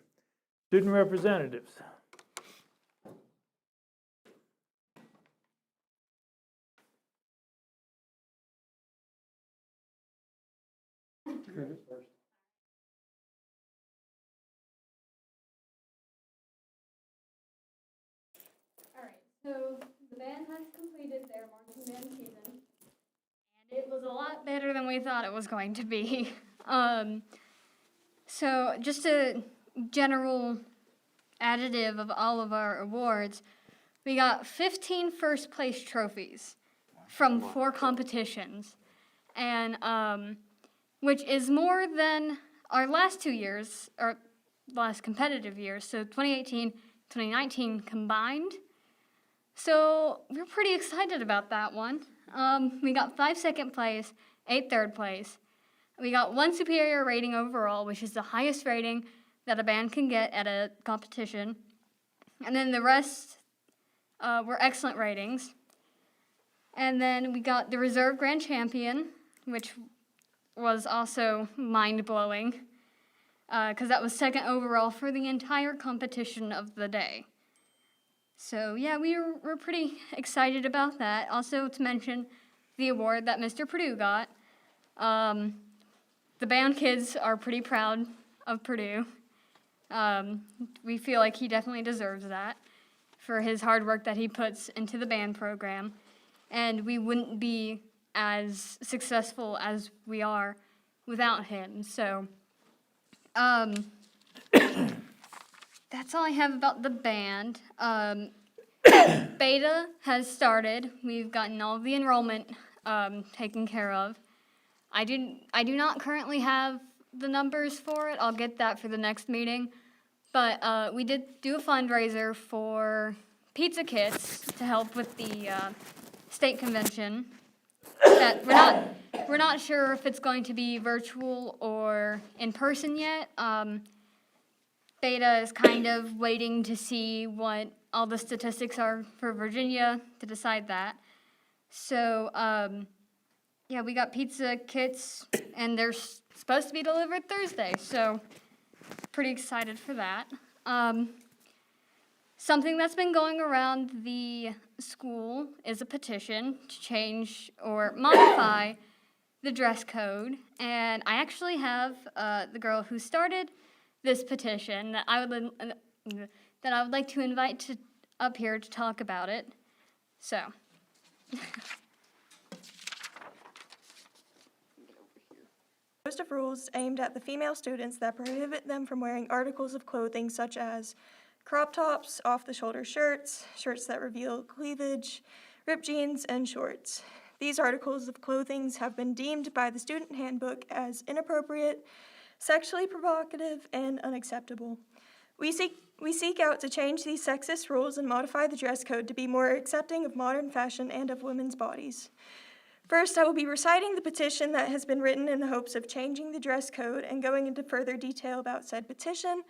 Student representatives. So the band has completed their marching band season, and it was a lot better than we thought it was going to be. So just a general additive of all of our awards, we got 15 first place trophies from 4 competitions, and which is more than our last 2 years, our last competitive years, so 2018, 2019 combined. So we're pretty excited about that one. We got 5 second place, 8 third place. We got 1 superior rating overall, which is the highest rating that a band can get at a competition. And then the rest were excellent ratings. And then we got the reserve grand champion, which was also mind-blowing, because that was 2nd overall for the entire competition of the day. So yeah, we're pretty excited about that. Also to mention the award that Mr. Purdue got. The band kids are pretty proud of Purdue. We feel like he definitely deserves that for his hard work that he puts into the band program. And we wouldn't be as successful as we are without him. So that's all I have about the band. Beta has started. We've gotten all of the enrollment taken care of. I do not currently have the numbers for it. I'll get that for the next meeting. But we did do a fundraiser for pizza kits to help with the state convention. That we're not sure if it's going to be virtual or in person yet. Beta is kind of waiting to see what all the statistics are for Virginia to decide that. So, yeah, we got pizza kits, and they're supposed to be delivered Thursday, so pretty excited for that. Something that's been going around the school is a petition to change or modify the dress code, and I actually have the girl who started this petition that I would like to invite up here to talk about it. So. List of rules aimed at the female students that prohibit them from wearing articles of clothing such as crop tops, off-the-shoulder shirts, shirts that reveal cleavage, ripped jeans, and shorts. These articles of clothing have been deemed by the student handbook as inappropriate, sexually provocative, and unacceptable. We seek out to change these sexist rules and modify the dress code to be more accepting of modern fashion and of women's bodies. First, I will be reciting the petition that has been written in the hopes of changing the dress code and going into further detail about said petition.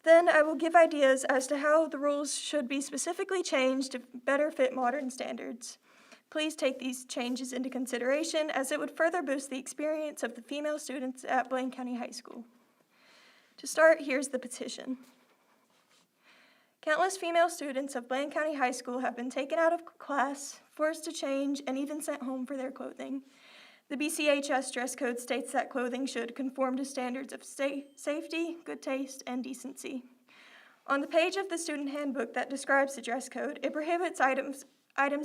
Then I will give ideas as to how the rules should be specifically changed to better fit modern standards. Please take these changes into consideration as it would further boost the experience of the female students at Blaine County High School. To start, here's the petition. Countless female students of Blaine County High School have been taken out of class, forced to change, and even sent home for their clothing. The BCHS dress code states that clothing should conform to standards of safety, good taste, and decency. On the page of the student handbook that describes the dress code, it prohibits items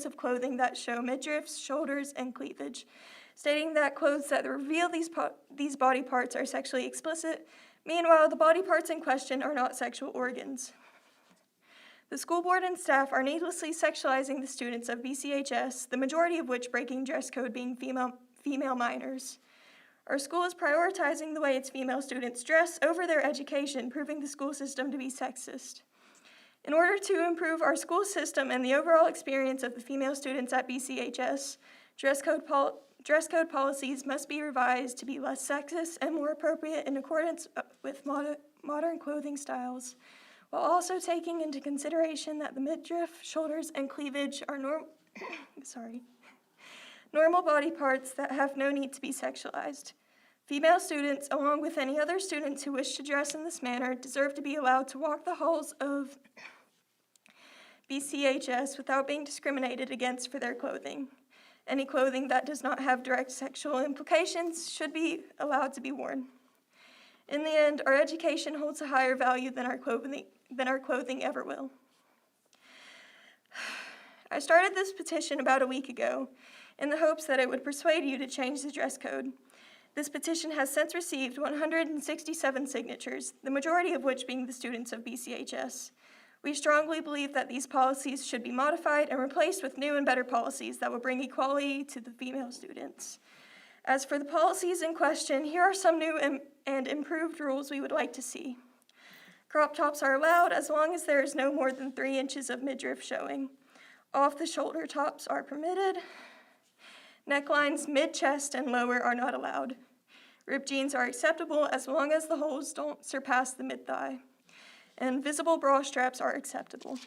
of clothing that show midriffs, shoulders, and cleavage, stating that clothes that reveal these body parts are sexually explicit. Meanwhile, the body parts in question are not sexual organs. The school board and staff are needlessly sexualizing the students of BCHS, the majority of which breaking dress code being female minors. Our school is prioritizing the way its female students dress over their education, proving the school system to be sexist. In order to improve our school system and the overall experience of the female students at BCHS, dress code policies must be revised to be less sexist and more appropriate in accordance with modern clothing styles, while also taking into consideration that the midriff, shoulders, and cleavage are normal body parts that have no need to be sexualized. Female students, along with any other students who wish to dress in this manner, deserve to be allowed to walk the halls of BCHS without being discriminated against for their clothing. Any clothing that does not have direct sexual implications should be allowed to be worn. In the end, our education holds a higher value than our clothing ever will. I started this petition about a week ago in the hopes that it would persuade you to change the dress code. This petition has since received 167 signatures, the majority of which being the students of BCHS. We strongly believe that these policies should be modified and replaced with new and better policies that will bring equality to the female students. As for the policies in question, here are some new and improved rules we would like to see. Crop tops are allowed as long as there is no more than 3 inches of midriff showing. Off-the-shoulder tops are permitted. Necklines mid-chest and lower are not allowed. Ripped jeans are acceptable as long as the holes don't surpass the mid-thigh. And visible bra straps are acceptable.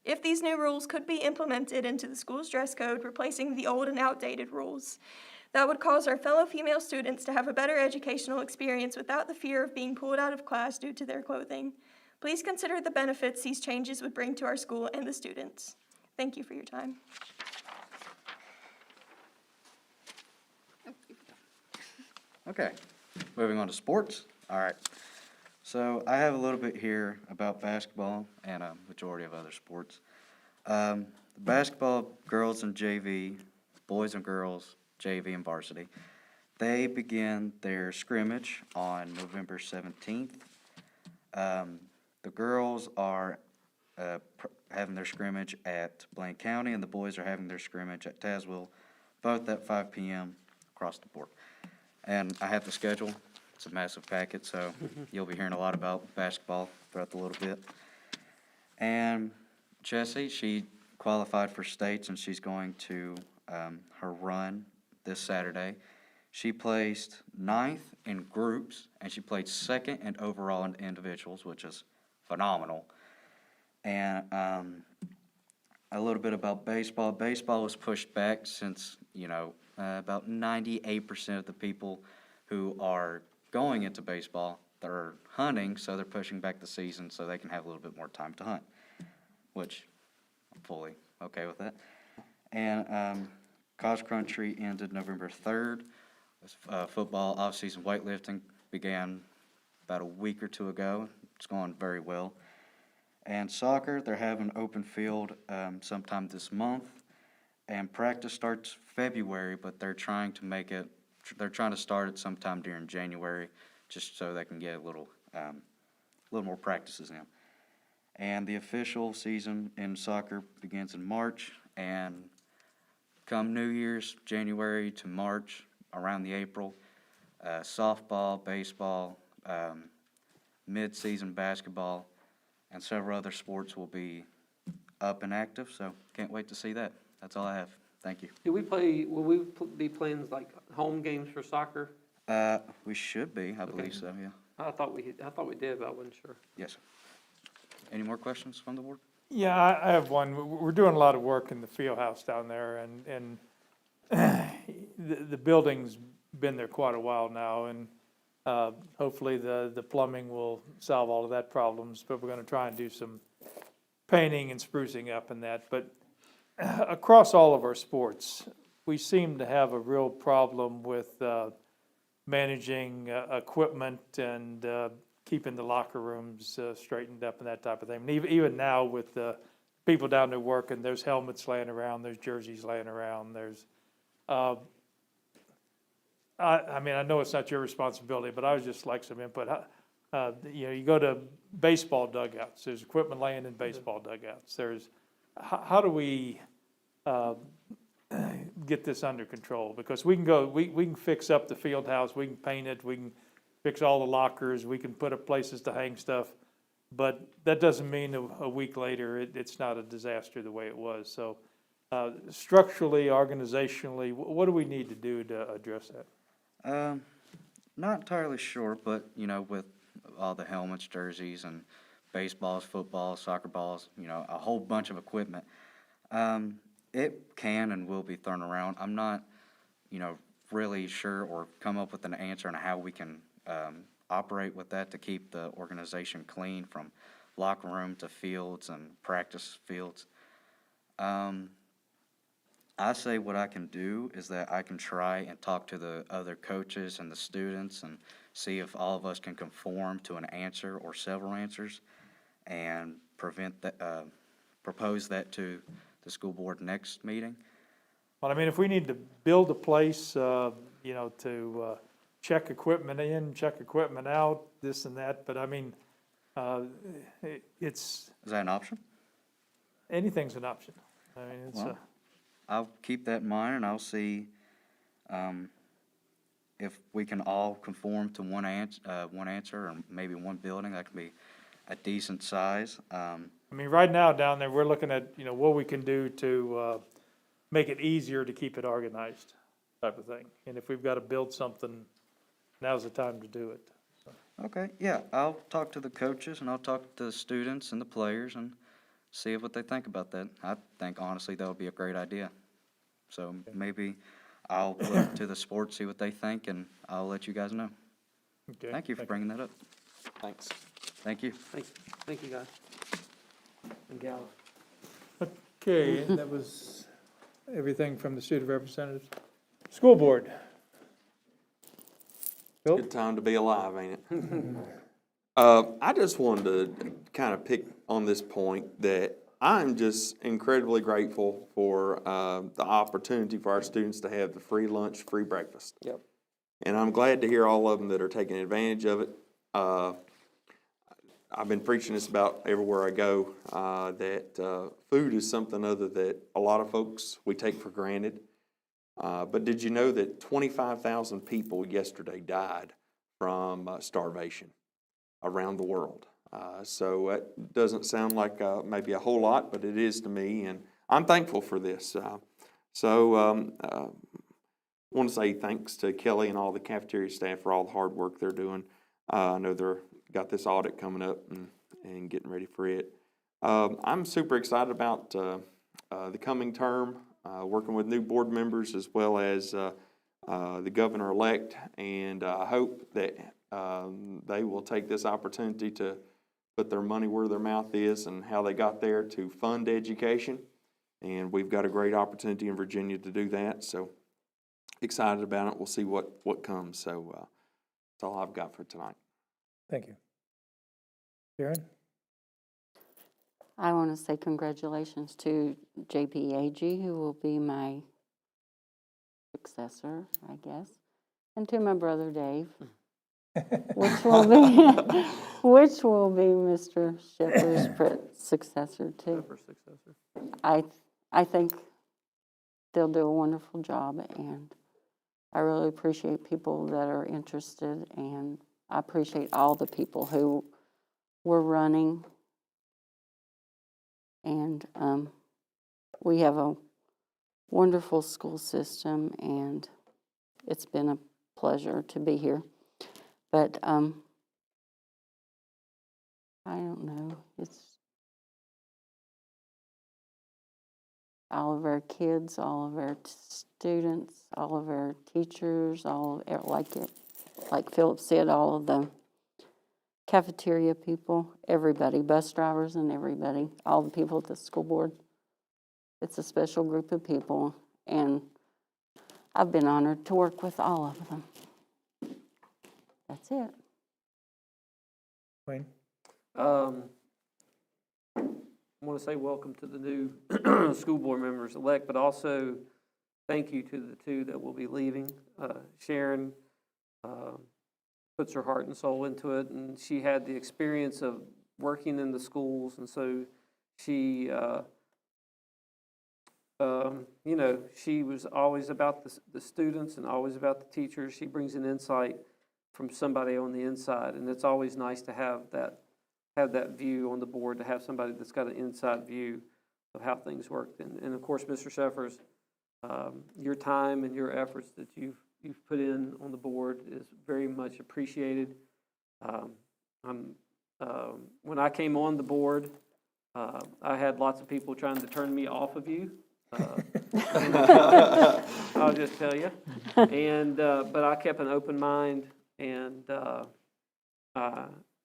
If these new rules could be implemented into the school's dress code, replacing the old and outdated rules, that would cause our fellow female students to have a better educational experience without the fear of being pulled out of class due to their clothing. Please consider the benefits these changes would bring to our school and the students. Thank you for your time. Okay, moving on to sports. All right. So I have a little bit here about basketball and a majority of other sports. The basketball girls and JV, boys and girls, JV and varsity, they begin their scrimmage on November 17th. The girls are having their scrimmage at Blaine County, and the boys are having their scrimmage at Tazewell, both at 5 p.m. across the board. And I have the schedule. It's a massive packet, so you'll be hearing a lot about basketball throughout the little bit. And Jessie, she qualified for states, and she's going to her run this Saturday. She placed 9th in groups, and she played 2nd and overall in individuals, which is phenomenal. And a little bit about baseball. Baseball was pushed back since, about 98% of the people who are going into baseball, they're hunting, so they're pushing back the season so they can have a little bit more time to hunt, which I'm fully okay with that. And cross country ended November 3rd. Football off-season weightlifting began about a week or two ago. It's going very well. And soccer, they're having open field sometime this month. And practice starts February, but they're trying to start it sometime during January, just so they can get a little more practices in. And the official season in soccer begins in March, and come New Year's, January to March, around the April, softball, baseball, mid-season basketball, and several other sports will be up and active, so can't wait to see that. That's all I have. Thank you. Will we be playing like home games for soccer? We should be, I believe so, yeah. I thought we did, but I wasn't sure. Yes, sir. Any more questions from the board? Yeah, I have one. We're doing a lot of work in the field house down there, and the building's been there quite a while now, and hopefully the plumbing will solve all of that problems, but we're gonna try and do some painting and sprucing up and that. But across all of our sports, we seem to have a real problem with managing equipment and keeping the locker rooms straightened up and that type of thing. And even now with people down there working, there's helmets laying around, there's jerseys laying around, there's, I mean, I know it's not your responsibility, but I would just like some input. You know, you go to baseball dugouts, there's equipment laying in baseball dugouts. How do we get this under control? Because we can fix up the field house, we can paint it, we can fix all the lockers, we can put up places to hang stuff, but that doesn't mean a week later it's not a disaster the way it was. So structurally, organizationally, what do we need to do to address that? Not entirely sure, but, you know, with all the helmets, jerseys, and baseballs, footballs, soccer balls, you know, a whole bunch of equipment, it can and will be thrown around. I'm not, you know, really sure or come up with an answer on how we can operate with that to keep the organization clean, from locker room to fields and practice fields. I say what I can do is that I can try and talk to the other coaches and the students and see if all of us can conform to an answer or several answers, and propose that to the school board next meeting. Well, I mean, if we need to build a place, you know, to check equipment in, check equipment out, this and that, but I mean, Is that an option? anything's an option. I mean, Well, I'll keep that in mind, and I'll see if we can all conform to one answer, or maybe one building that can be a decent size. I mean, right now down there, we're looking at, you know, what we can do to make it easier to keep it organized, type of thing. And if we've got to build something, now's the time to do it. Okay, yeah, I'll talk to the coaches, and I'll talk to the students and the players and see what they think about that. I think honestly that would be a great idea. So maybe I'll look to the sports, see what they think, and I'll let you guys know. Okay. Thank you for bringing that up. Thanks. Thank you. Thank you, guys. And gals. Okay, that was everything from the student representatives. School board. Bill? Good time to be alive, ain't it? I just wanted to kind of pick on this point that I'm just incredibly grateful for the opportunity for our students to have the free lunch, free breakfast. Yep. And I'm glad to hear all of them that are taking advantage of it. I've been preaching this about everywhere I go, that food is something other that a lot of folks, we take for granted. But did you know that 25,000 people yesterday died from starvation around the world? So it doesn't sound like maybe a whole lot, but it is to me, and I'm thankful for this. I want to say thanks to Kelly and all the cafeteria staff for all the hard work they're doing. I know they're got this audit coming up and getting ready for it. I'm super excited about the coming term, working with new board members as well as the governor-elect, and I hope that they will take this opportunity to put their money where their mouth is and how they got there to fund education. And we've got a great opportunity in Virginia to do that, so excited about it. We'll see what comes. So that's all I've got for tonight. Thank you. Sharon? I want to say congratulations to JPAG, who will be my successor, I guess, and to my brother Dave, which will be Mr. Shepard's successor too. I think they'll do a wonderful job, and I really appreciate people that are interested, and I appreciate all the people who were running. And we have a wonderful school system, and it's been a pleasure to be here. But I don't know. all of our kids, all of our students, all of our teachers, like Philip said, all of the cafeteria people, everybody, bus drivers and everybody, all the people at the school board. It's a special group of people, and I've been honored to work with all of them. That's it. Wayne? I want to say welcome to the new school board members-elect, but also thank you to the two that will be leaving. Sharon puts her heart and soul into it, and she had the experience of working in the schools, and so she, she was always about the students and always about the teachers. She brings an insight from somebody on the inside, and it's always nice to have that view on the board, to have somebody that's got an inside view of how things work. And of course, Mr. Sheffers, your time and your efforts that you've put in on the board is very much appreciated. When I came on the board, I had lots of people trying to turn me off of you. I'll just tell you. And but I kept an open mind, and I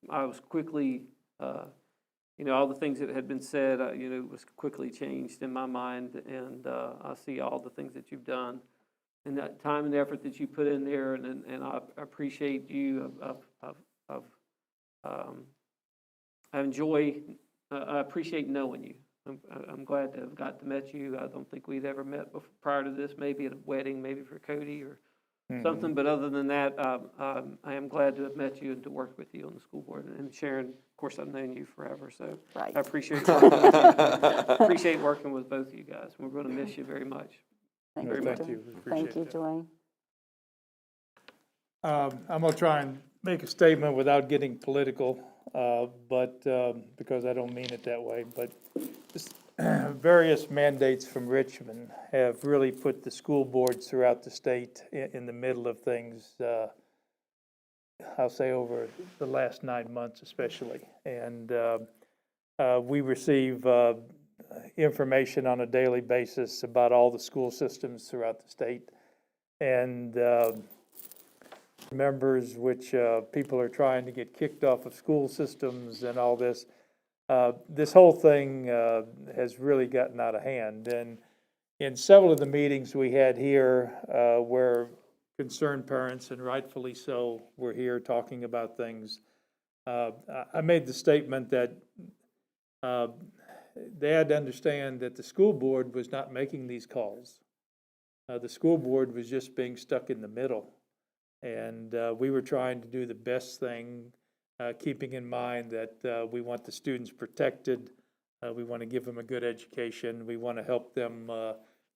was quickly, all the things that had been said, was quickly changed in my mind, and I see all the things that you've done, and that time and effort that you put in there, and I appreciate you. I appreciate knowing you. I'm glad to have got to meet you. I don't think we'd ever met before, prior to this, maybe at a wedding, maybe for Cody or something, but other than that, I am glad to have met you and to work with you on the school board. And Sharon, of course, I've known you forever, so Right. I appreciate working with you. Appreciate working with both of you guys. We're going to miss you very much. Thank No, you, thank Dwayne. you. We appreciate Thank you, that. Dwayne. I'm going to try and make a statement without getting political, but because I don't mean it that way. But various mandates from Richmond have really put the school boards throughout the state in the middle of things, I'll say over the last 9 months especially. And we receive information on a daily basis about all the school systems throughout the state. And members, which people are trying to get kicked off of school systems and all this. This whole thing has really gotten out of hand. And in several of the meetings we had here where concerned parents, and rightfully so, were here talking about things, I made the statement that they had to understand that the school board was not making these calls. The school board was just being stuck in the middle. And we were trying to do the best thing, keeping in mind that we want the students protected. We want to give them a good education. We want to help them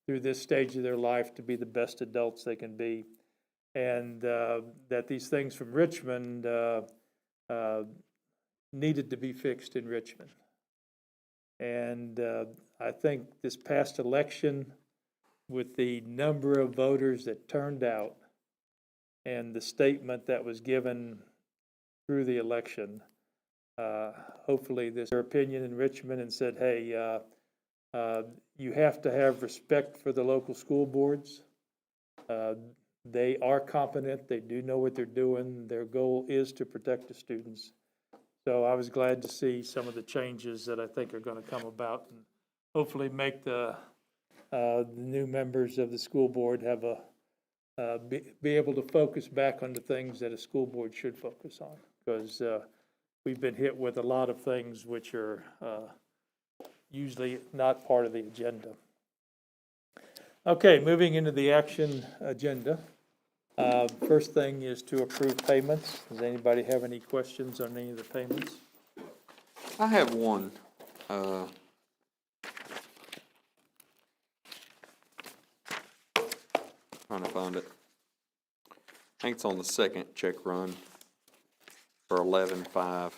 through this stage of their life to be the best adults they can be. And that these things from Richmond needed to be fixed in Richmond. And I think this past election, with the number of voters that turned out and the statement that was given through the election, hopefully their opinion in Richmond and said, hey, you have to have respect for the local school boards. They are competent. They do know what they're doing. Their goal is to protect the students. So I was glad to see some of the changes that I think are going to come about and hopefully make the new members of the school board have be able to focus back on the things that a school board should focus on, because we've been hit with a lot of things which are usually not part of the agenda. Okay, moving into the action agenda. First thing is to approve payments. Does anybody have any questions on any of the payments? I have one. Trying to find it. I think it's on the second check run for 11/5.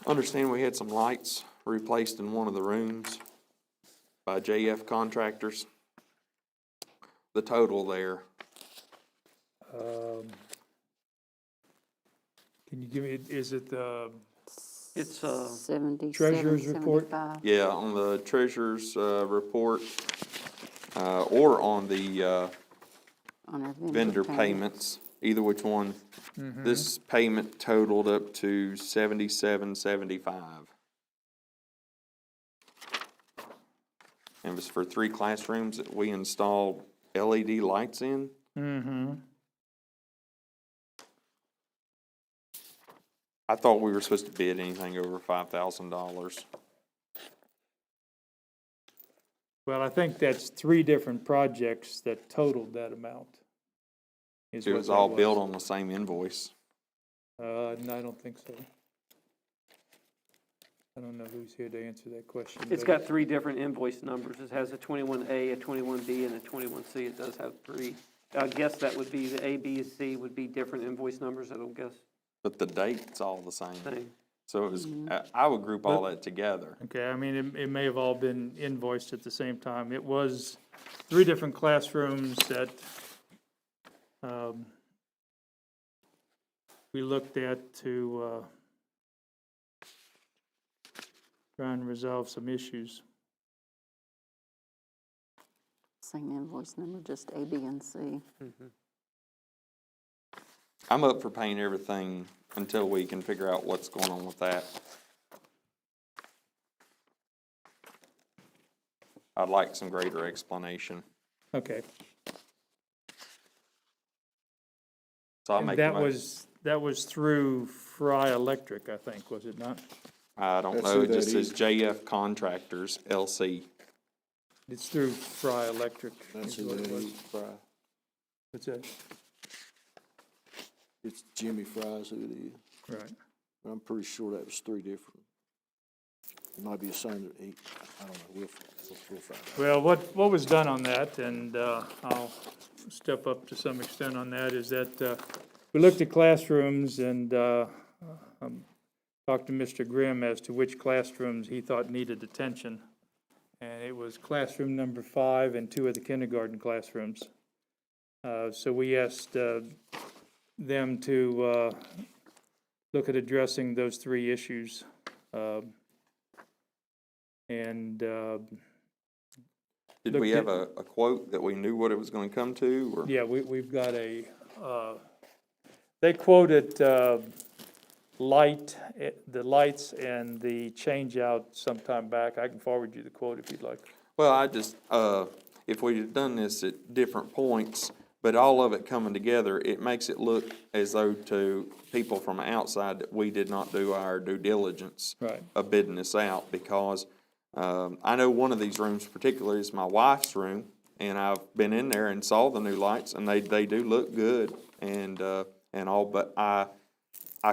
Understand we had some lights replaced in one of the rooms by JF Contractors. The total there. Can you give me, is it It's, 77, Treasurer's report? 75. Yeah, on the treasurer's, report, or on the, On our vendor payments, either which one. This payment totaled up to $77.75. And it was for 3 classrooms that we installed LED lights in. Mm-hmm. I thought we were supposed to bid anything over $5,000. Well, I think that's 3 different projects that totaled that amount. is It what was that all billed on the same invoice. No, I don't think so. I don't know who's here to answer that question. it's but- got 3 different invoice numbers. It has a 21A, a 21B, and a 21C. It does have 3. I guess that would be, the A, B, and C would be different invoice numbers, I don't guess. But the date's all the same. Same. So it was, I would group all that together. Okay, I mean, it may have all been invoiced at the same time. It was 3 different classrooms that we looked at to try and resolve some issues. Same invoice number, just A, B, and C. I'm up for paying everything until we can figure out what's going on with that. I'd like some greater explanation. Okay. So I'll And make that the motion. that was through Fry Electric, I think, was it not? I don't That's know, who it just that says JF Contractors, LC. It's through Fry Electric. That's is who what it that was. is, Fry. What's that? It's Jimmy Fry's who it is. Right. I'm pretty sure that was 3 different. It might be the same, I don't know, we'll find out. Well, what was done on that, and I'll step up to some extent on that, is that we looked at classrooms and talked to Mr. Grimm as to which classrooms he thought needed attention. And it was classroom number 5 and 2 of the kindergarten classrooms. So we asked them to look at addressing those 3 issues. And Did we Looked have a quote that we knew what it was gonna come to, or? yeah, we've got a, they quoted the lights and the change out sometime back. I can forward you the quote if you'd like. Well, I just, if we'd have done this at different points, but all of it coming together, it makes it look as though to people from outside that we did not do our due diligence Right. of bidding this out, because I know one of these rooms particularly is my wife's room, and I've been in there and saw the new lights, and they do look good and all, but I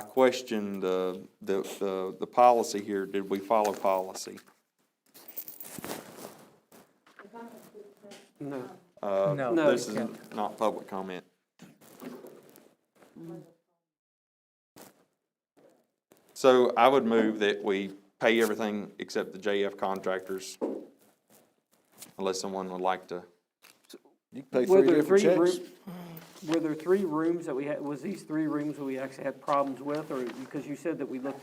questioned the policy here. Did we follow policy? No. No. No, This you is can't. not public comment. So I would move that we pay everything except the JF contractors, unless someone would like to. You can pay Were 3 there different 3 checks. were there 3 rooms that we had, was these 3 rooms that we actually had problems with, or, because you said that we looked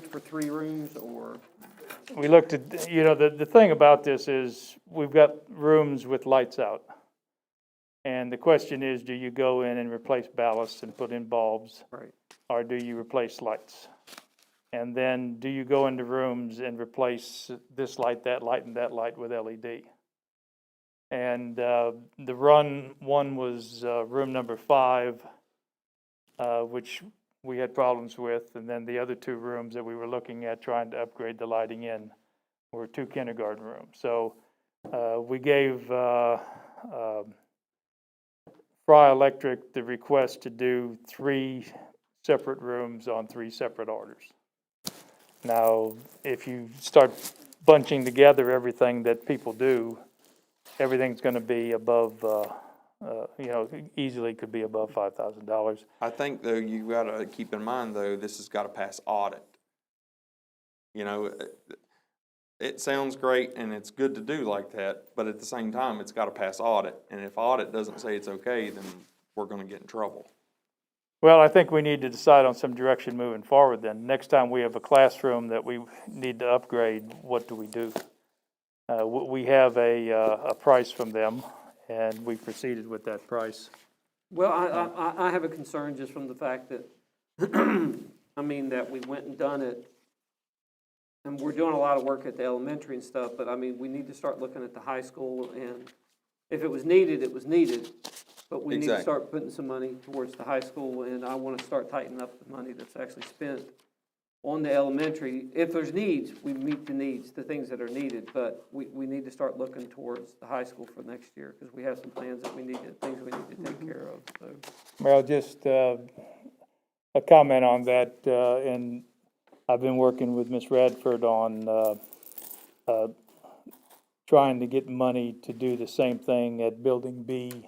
for 3 rooms, or? We looked at, the thing about this is, we've got rooms with lights out. And the question is, do you go in and replace ballasts and put in bulbs? Right. Or do you replace lights? And then, do you go into rooms and replace this light, and that light with LED? And the one was room number 5, which we had problems with, and then the other 2 rooms that we were looking at trying to upgrade the lighting in were 2 kindergarten rooms. So we gave Fry Electric the request to do 3 separate rooms on 3 separate orders. Now, if you start bunching together everything that people do, everything's going to be above, easily could be above $5,000. I think, though, you gotta keep in mind, though, this has gotta pass audit. It sounds great and it's good to do like that, but at the same time, it's gotta pass audit. And if audit doesn't say it's okay, then we're gonna get in trouble. Well, I think we need to decide on some direction moving forward then. Next time we have a classroom that we need to upgrade, what do we do? We have a price from them, and we proceeded with that price. Well, I have a concern just from the fact that, I mean, that we went and done it, and we're doing a lot of work at the elementary and stuff, but I mean, we need to start looking at the high school, and if it was needed, it was needed, but we need to Exactly. start putting some money towards the high school, and I want to start tightening up the money that's actually spent on the elementary. If there's needs, we meet the needs, the things that are needed, but we need to start looking towards the high school for next year, because we have some plans that things we need to take care of, so. Well, just a comment on that, and I've been working with Ms. Radford on trying to get money to do the same thing at Building B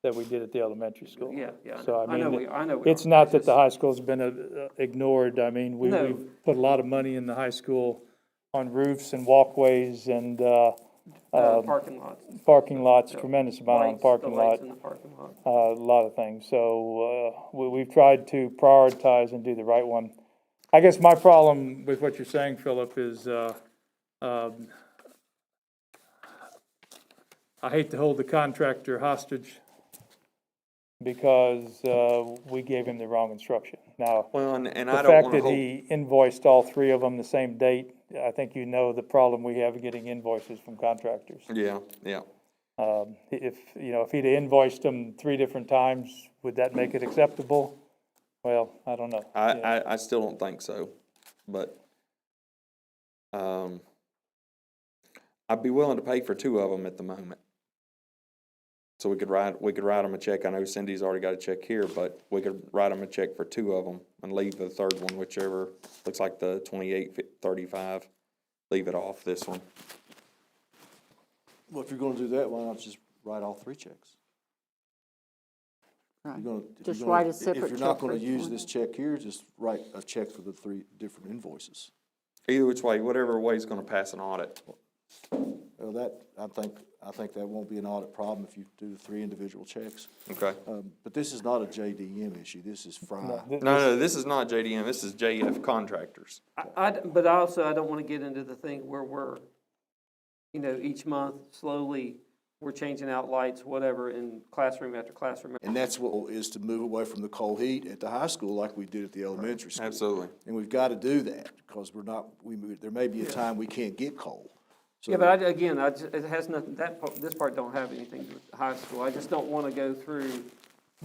that we did at the elementary school. Yeah, So, I know we are. it's not that the high school's been ignored. I mean, No. we've put a lot of money in the high school on roofs and walkways and Parking lots. parking lots, Yeah. tremendous amount on Lights, parking the lot. lights in the parking lot. A lot of things. So we've tried to prioritize and do the right one. I guess my problem with what you're saying, Philip, is I hate to hold the contractor hostage because we gave him the wrong instruction. Now, Well, and the I don't fact want to that hold, he invoiced all three of them the same date, I think you know the problem we have getting invoices from contractors. yeah, yeah. If he'd invoiced them 3 different times, would that make it acceptable? Well, I don't know. Yeah. I still don't think so, but, I'd be willing to pay for 2 of them at the moment. So we could write them a check. I know Cindy's already got a check here, but we could write them a check for 2 of them and leave the third one, whichever, looks like the 2835, leave it off this one. Well, if you're gonna do that, why not just write all 3 checks? Right. You're gonna- if Just you're gonna- write a separate If you're not check for gonna each use one. this check here, just write a check for the 3 different invoices. Either which way, whatever way is gonna pass an audit. Well, that, I think that won't be an audit problem if you do the 3 individual checks. Okay. But this is not a JDM issue, this is Fry. No, this is not JDM, this is JF Contractors. But also, I don't want to get into the thing where we're, each month, slowly, we're changing out lights, whatever, in classroom after classroom. And that's what is to move away from the coal heat at the high school like we did at the elementary school. Absolutely. And we've got to do that, because there may be a time we can't get coal. So- Yeah, but it has nothing, this part don't have anything to do with the high school. I just don't want to go through.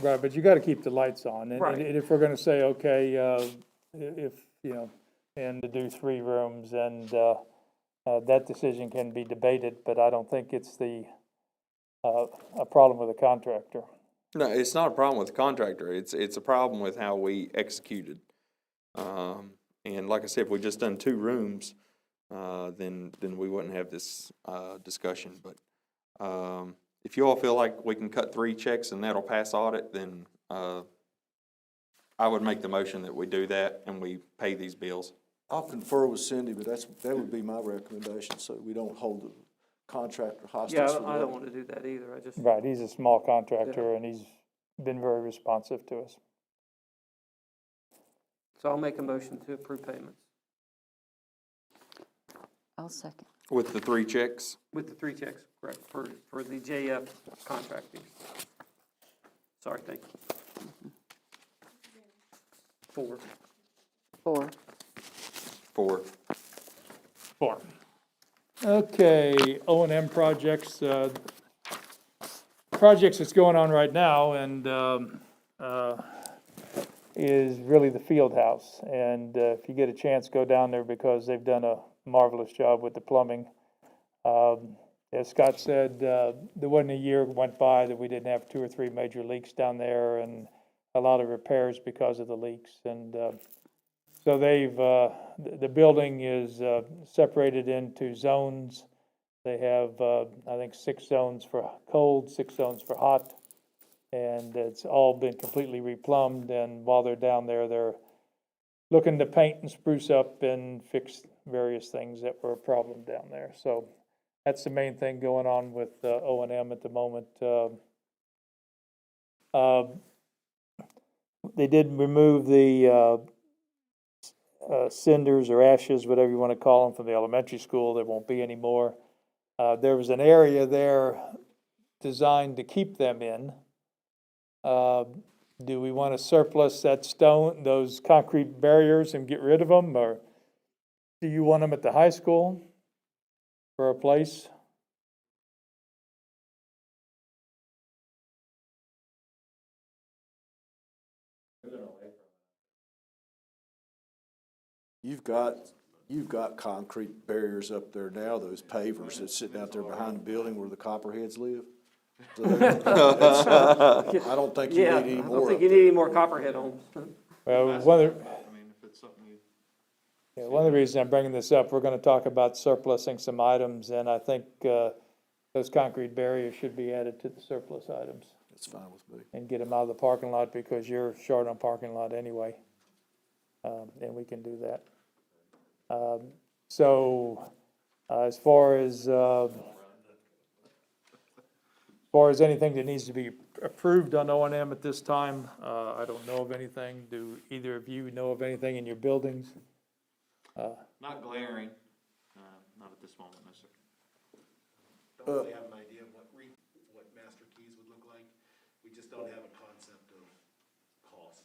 Right, but you gotta keep the lights on. And Right. if we're gonna say, okay, and to do 3 rooms, and that decision can be debated, but I don't think it's a problem with the contractor. No, it's not a problem with the contractor, it's a problem with how we executed. And like I said, if we just done 2 rooms, then we wouldn't have this discussion. But if you all feel like we can cut 3 checks and that'll pass audit, then I would make the motion that we do that and we pay these bills. I'll confer with Cindy, but that would be my recommendation, so we don't hold the contractor hostage. Yeah, for I don't that. want to do that either. I just. Right, he's a small contractor, and he's been very responsive to us. So I'll make a motion to approve payments I'll second. With the 3 checks? with the 3 checks, correct, for the JF contracting. Sorry, thank you. 4. 4. 4. 4. Okay, O&M projects, projects that's going on right now, and is really the field house. And if you get a chance, go down there, because they've done a marvelous job with the plumbing. As Scott said, there wasn't a year went by that we didn't have 2 or 3 major leaks down there, and a lot of repairs because of the leaks. And so the building is separated into zones. They have, I think, 6 zones for cold, 6 zones for hot, and it's all been completely replumbed. And while they're down there, they're looking to paint and spruce up and fix various things that were a problem down there. So that's the main thing going on with O&M at the moment. They did remove the cinders or ashes, whatever you want to call them, from the elementary school. There won't be any more. There was an area there designed to keep them in. Do we want to surplus that stone, those concrete barriers, and get rid of them, or do you want them at the high school for a place? You've got concrete barriers up there now, those pavers that's sitting out there behind the building where the Copperheads live. So I don't think you need any I don't more. think you need any more copperhead homes. Well, one of the reasons I'm bringing this up, we're gonna talk about surplusing some items, and I think, those concrete barriers should be added to the surplus items That's fine with me. and get them out of the parking lot, because you're short on parking lot anyway. And we can do that. As far as anything that needs to be approved on O&M at this time, I don't know of anything. Do either of you know of anything in your buildings? Not glaring, not at this moment, no, sir. Don't really have an idea of what master keys would look like. We just don't have a concept of cost.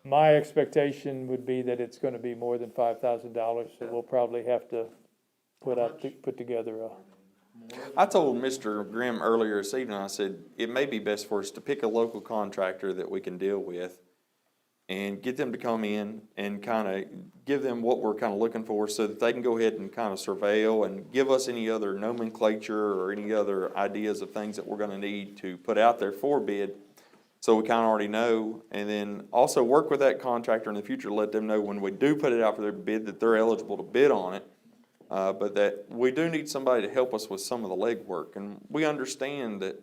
My expectation would be that it's gonna be more than $5,000, so we'll probably have to put together a. I told Mr. Grimm earlier this evening, I said, it may be best for us to pick a local contractor that we can deal with and get them to come in and kind of give them what we're kind of looking for, so that they can go ahead and kind of surveil and give us any other nomenclature or any other ideas of things that we're gonna need to put out there for bid, so we kind of already know. And then also work with that contractor in the future, let them know when we do put it out for their bid that they're eligible to bid on it. But that we do need somebody to help us with some of the legwork. And we understand that,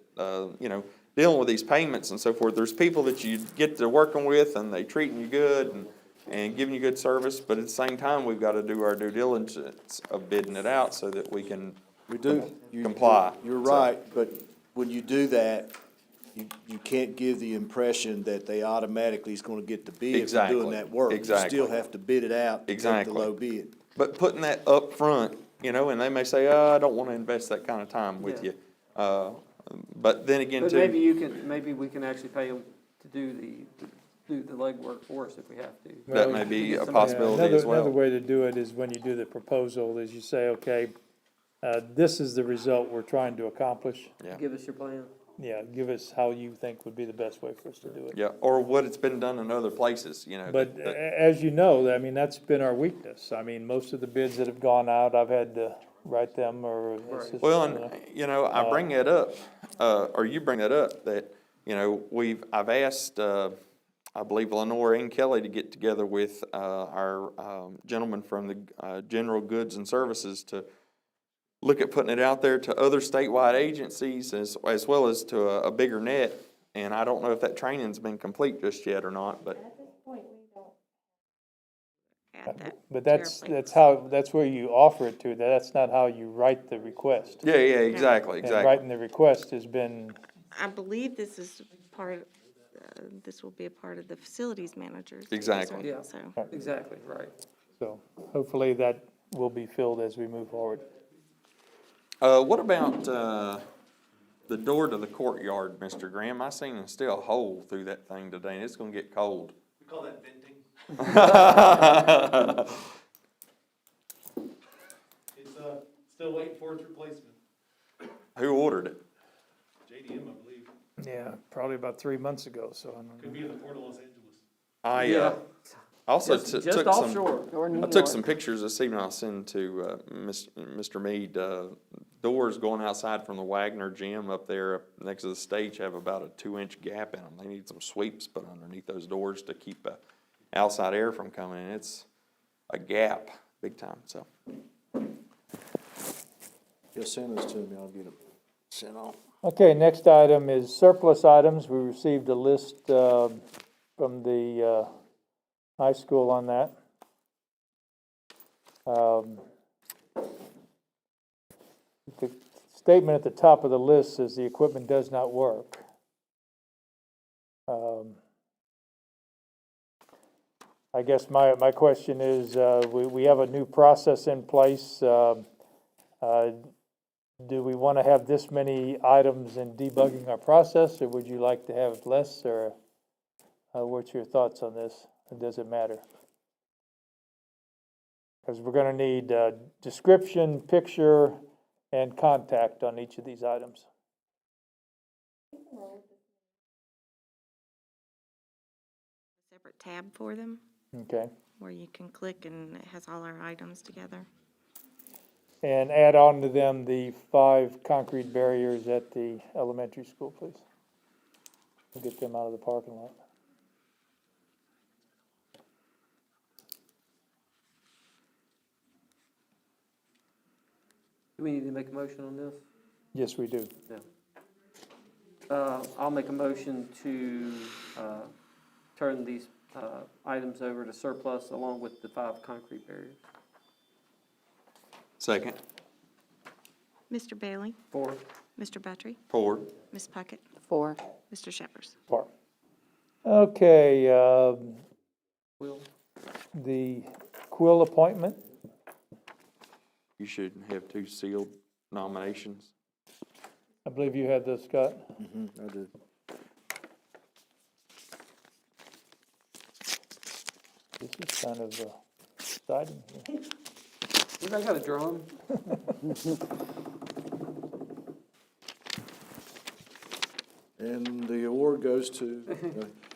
dealing with these payments and so forth, there's people that you get to working with and they treating you good and giving you good service. But at the same time, we've got to do our due diligence of bidding it out so that we can comply. You're right, but when you do that, you can't give the impression that they automatically is gonna get the bid for doing that work. Exactly. You still have to bid it out to get the Exactly. low bid. But putting that up front, and they may say, I don't want to invest that kind of time with you. But then again, But too. maybe we can actually pay them to do the legwork for us if we have to. That may be a possibility as well. Another way to do it is when you do the proposal, is you say, okay, this is the result we're trying to accomplish. Yeah. Give us your plan. Yeah, give us how you think would be the best way for us to do it. Yeah, or what it's been done in other places, But as you know, I mean, that's been our weakness. I mean, most of the bids that have gone out, I've had to write them, or. it's just, Well, and, I bring that up, or you bring that up, that, I've asked, I believe Lenore and Kelly to get together with, our, gentleman from the, General Goods and Services to look at putting it out there to other statewide agencies as well as to a bigger net. And I don't know if that training's been complete just yet or not, but. Add that But to our plate. that's where you offer it to. That's not how you write the request. Yeah, exactly. And writing the request has been, I believe this is this will be a part of the facilities managers. Exactly. Yeah. So, Exactly, right. so hopefully that will be filled as we move forward. What about, the door to the courtyard, Mr. Graham? I seen still a hole through that thing today, and it's gonna get cold. We call that venting. It's, still waiting for its replacement. Who ordered it? JDM, I believe. Yeah, probably about 3 months ago, so. I don't know. Could be in the Port of Los Angeles. I also Just took some. offshore. I took some pictures this evening. I'll send to Mr. Mead. Doors going outside from the Wagner gym up there next to the stage have about a 2-inch gap in them. They need some sweeps put underneath those doors to keep outside air from coming in. It's a gap, big time. So. Yeah, send those to me, I'll get them sent off. Okay, next item is surplus items. We received a list from the high school on that. The statement at the top of the list says the equipment does not work. I guess my question is, we have a new process in place. Do we want to have this many items in debugging our process, or would you like to have less, or what's your thoughts on this? Or does it matter? Because we're going to need description, picture, and contact on each of these items. Separate tab for them Okay. where you can click and it has all our items together. And add on to them the 5 concrete barriers at the elementary school, please. We'll get them out of the parking lot. Do we need to make a motion on this? Yes, we do. No. I'll make a motion to turn these items over to surplus along with the 5 concrete barriers. Second. Mr. Bailey? 4. Mr. Buttrey? 4. Ms. Puckett? 4. Mr. Shepherd? Part. Okay, Will? the Quill appointment. You should have 2 sealed nominations. I believe you had this, Scott. I did. This is kind of exciting here. Anybody got a drum? And the award goes to,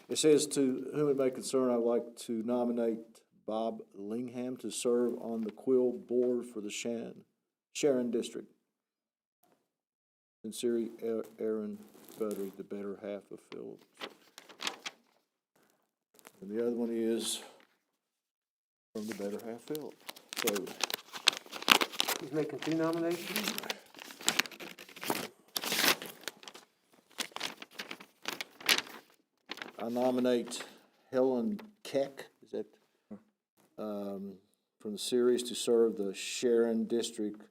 it says, to whom it may concern, I'd like to nominate Bob Lingham to serve on the Quill Board for the Sharon District. Sincerely, Aaron Buttery, the better half of Phil. And the other one is from the better half, Phil. So, He's making 2 nominations? I nominate Helen Keck, is that, from the series to serve the Sharon District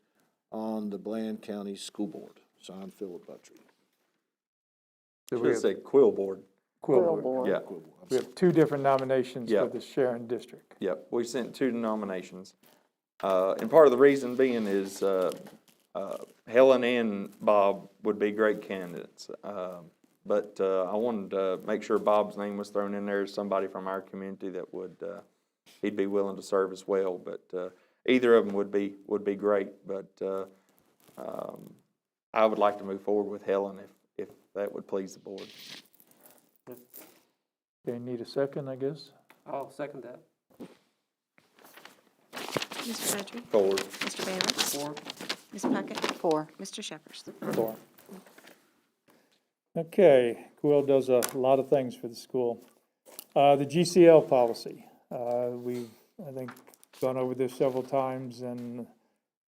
on the Bland County School Board. Signed, Philip Buttrey. So we Should have say Quill Board. Quill Board. Yeah, We have 2 different nominations Yeah. for the Sharon District. yep. We sent 2 nominations. And part of the reason being is Helen and Bob would be great candidates. But I wanted to make sure Bob's name was thrown in there as somebody from our community that would, he'd be willing to serve as well. But either of them would be great. But I would like to move forward with Helen if that would please the board. Okay, need a second, I guess? I'll second that. Mr. Buttrey? 4. Mr. Bailey? 4. Ms. Puckett? 4. Mr. Shepherd? 4. Okay, Quill does a lot of things for the school. The GCL policy, we've, I think, gone over this several times, and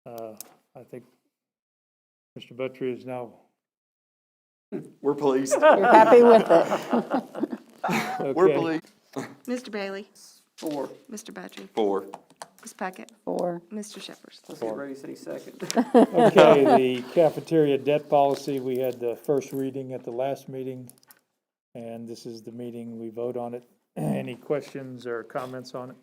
I think Mr. Buttrey is now. We're pleased. You're happy with it. We're Okay. pleased. Mr. Bailey? 4. Mr. Buttrey? 4. Ms. Puckett? 4. Mr. Shepherd? Let's get ready to say second. Okay, the cafeteria debt policy, we had the first reading at the last meeting, and this is the meeting we vote on it. Any questions or comments on it?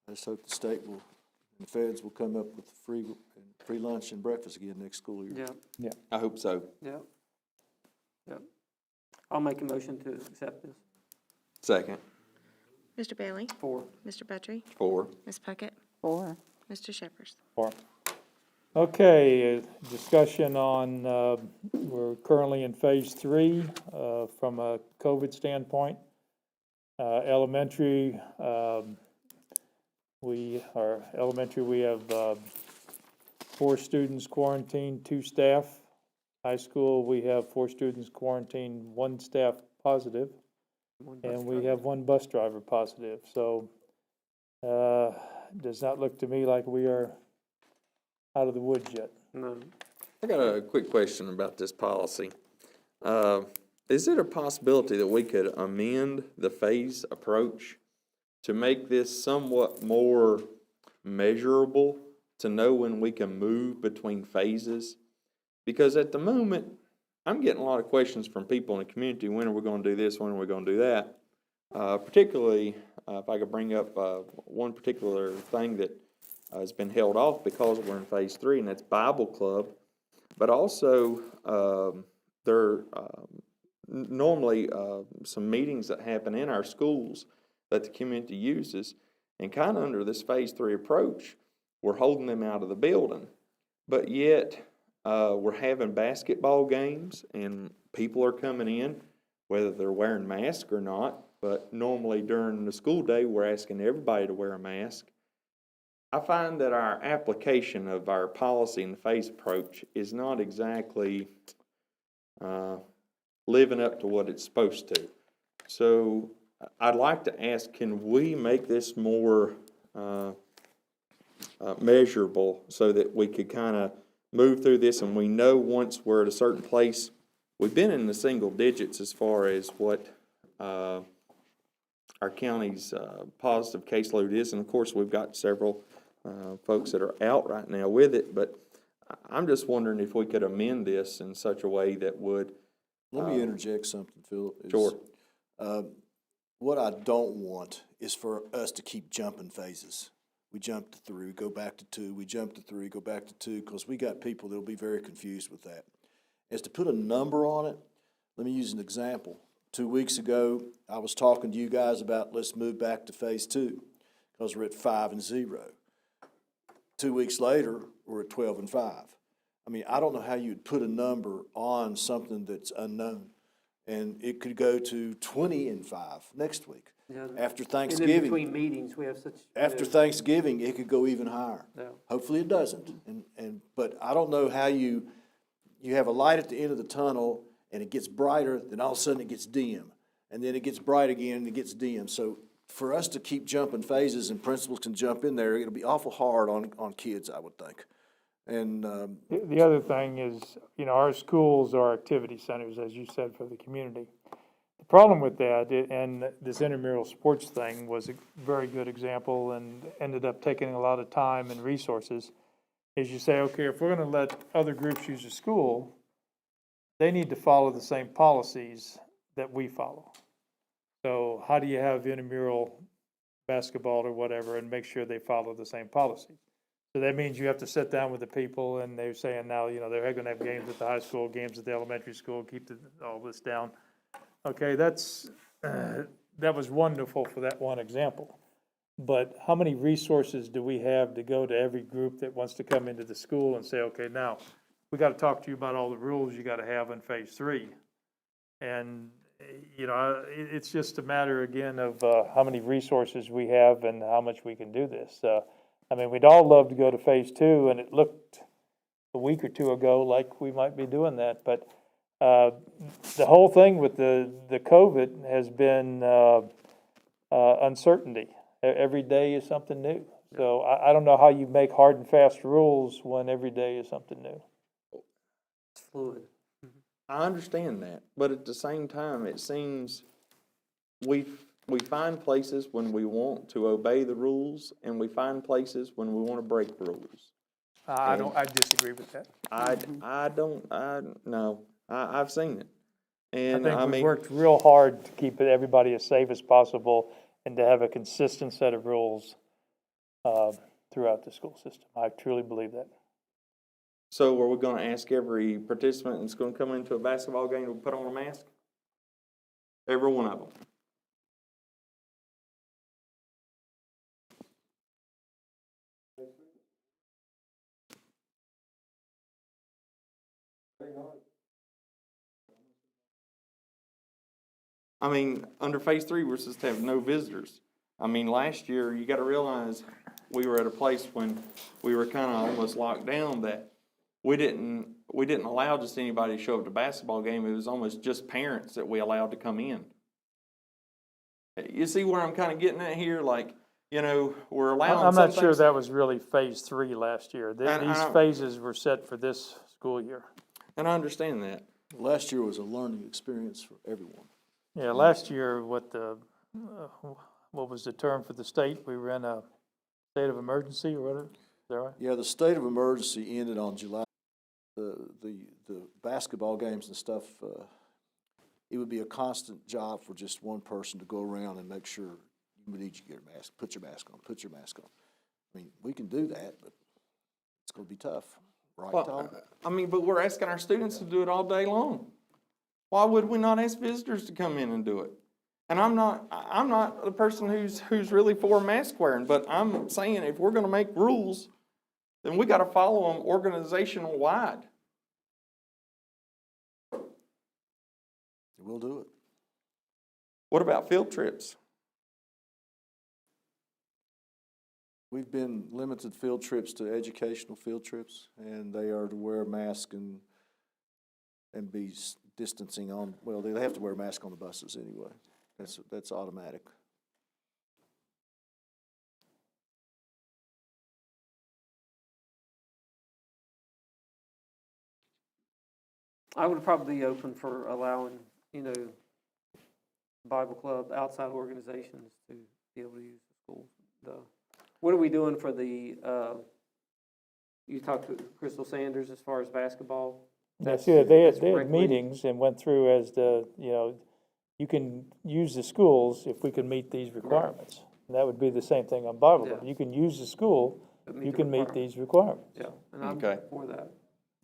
I just hope the state will, and the feds will come up with free lunch and breakfast again next school year. Yeah, I hope so. yeah. Yep. I'll make a motion to accept this. Second. Mr. Bailey? 4. Mr. Buttrey? 4. Ms. Puckett? 4. Mr. Shepherd? Okay, discussion on, we're currently in phase 3 from a COVID standpoint. Elementary, we have 4 students quarantined, 2 staff. High school, we have 4 students quarantined, 1 staff positive, and we have 1 bus driver positive. So, does not look to me like we are out of the woods yet. No. I got a quick question about this policy. Is it a possibility that we could amend the phase approach to make this somewhat more measurable, to know when we can move between phases? Because at the moment, I'm getting a lot of questions from people in the community, when are we gonna do this, when are we gonna do that? Particularly, if I could bring up, one particular thing that has been held off because we're in phase 3, and that's Bible Club. But also, there are normally some meetings that happen in our schools that the community uses, and kind of under this phase 3 approach, we're holding them out of the building. But yet, we're having basketball games, and people are coming in, whether they're wearing masks or not. But normally during the school day, we're asking everybody to wear a mask. I find that our application of our policy and the phase approach is not exactly living up to what it's supposed to. So I'd like to ask, can we make this more measurable so that we could kind of move through this, and we know once we're at a certain place. We've been in the single digits as far as what our county's positive caseload is, and of course we've got several folks that are out right now with it, but I'm just wondering if we could amend this in such a way that would... Let me interject something, Philip. Sure. What I don't want is for us to keep jumping phases. We jump to 3, go back to 2, we jump to 3, go back to 2, because we got people that'll be very confused with that. As to put a number on it, let me use an example. 2 weeks ago, I was talking to you guys about let's move back to phase 2, because we're at 5 and 0. 2 weeks later, we're at 12 and 5. I mean, I don't know how you'd put a number on something that's unknown. And it could go to 20 and 5 next week. Yeah. After And Thanksgiving. then between meetings, we have such. After Thanksgiving, it could go even higher. Yeah. Hopefully it doesn't. But I don't know how you have a light at the end of the tunnel and it gets brighter, then all of a sudden it gets dim. And then it gets bright again and it gets dim. So for us to keep jumping phases and principals can jump in there, it'll be awful hard on kids, I would think. And The other thing is, our schools are activity centers, as you said, for the community. The problem with that, and this intramural sports thing was a very good example and ended up taking a lot of time and resources, is you say, okay, if we're gonna let other groups use the school, they need to follow the same policies that we follow. So how do you have intramural basketball or whatever and make sure they follow the same policies? So that means you have to sit down with the people, and they're saying now, they're gonna have games at the high school, games at the elementary school, keep all this down. Okay, that was wonderful for that one example. But how many resources do we have to go to every group that wants to come into the school and say, okay, now, we gotta talk to you about all the rules you gotta have in phase 3. And, it's just a matter, again, of how many resources we have and how much we can do this. We'd all love to go to phase 2, and it looked a week or two ago like we might be doing that, but the whole thing with the COVID has been uncertainty. Every day is something new. So I don't know how you make hard and fast rules when every day is something new. It's fluid. I understand that, but at the same time, it seems we find places when we want to obey the rules, and we find places when we want to break rules. I disagree with that. No, I've seen it. And I think we've worked real hard to keep everybody as safe as possible and to have a consistent set of rules throughout the school system. I truly believe that. So are we gonna ask every participant that's gonna come into a basketball game to put on a mask? Every one of them? Under phase 3, we're supposed to have no visitors. Last year, you gotta realize, we were at a place when we were kinda almost locked down that we didn't allow just anybody to show up to a basketball game. It was almost just parents that we allowed to come in. You see where I'm kinda getting at here? We're allowing I'm some not sure things- that was really phase 3 last year. These phases were set for this school year. And I understand that. last year was a learning experience for everyone. Yeah, last year, what was the term for the state? We were in a state of emergency or whatever, is that right? Yeah, the state of emergency ended on July the basketball games and stuff, it would be a constant job for just one person to go around and make sure you need to get your mask, put your mask on, put your mask on. I mean, we can do that, but it's gonna be tough, right, Tom? Well, I mean, but we're asking our students to do it all day long. Why would we not ask visitors to come in and do it? And I'm not the person who's really for mask wearing, but I'm saying if we're gonna make rules, then we gotta follow them organizational wide. We'll do it. What about field trips? We've been limited field trips to educational field trips, and they are to wear a mask and be distancing on, well, they have to wear a mask on the buses anyway. That's automatic. I would probably be open for allowing, Bible club, outside organizations to be able to use the school. What are we doing for the, you talked to Crystal Sanders as far as basketball? Yes, yeah, they that's had rec league? meetings and went through as you can use the schools if we can meet these requirements. And that would be the same thing on Bible club. Yeah. You can use the school, But you the can meet requirements. these requirements. Yeah, and I'm Okay. for that.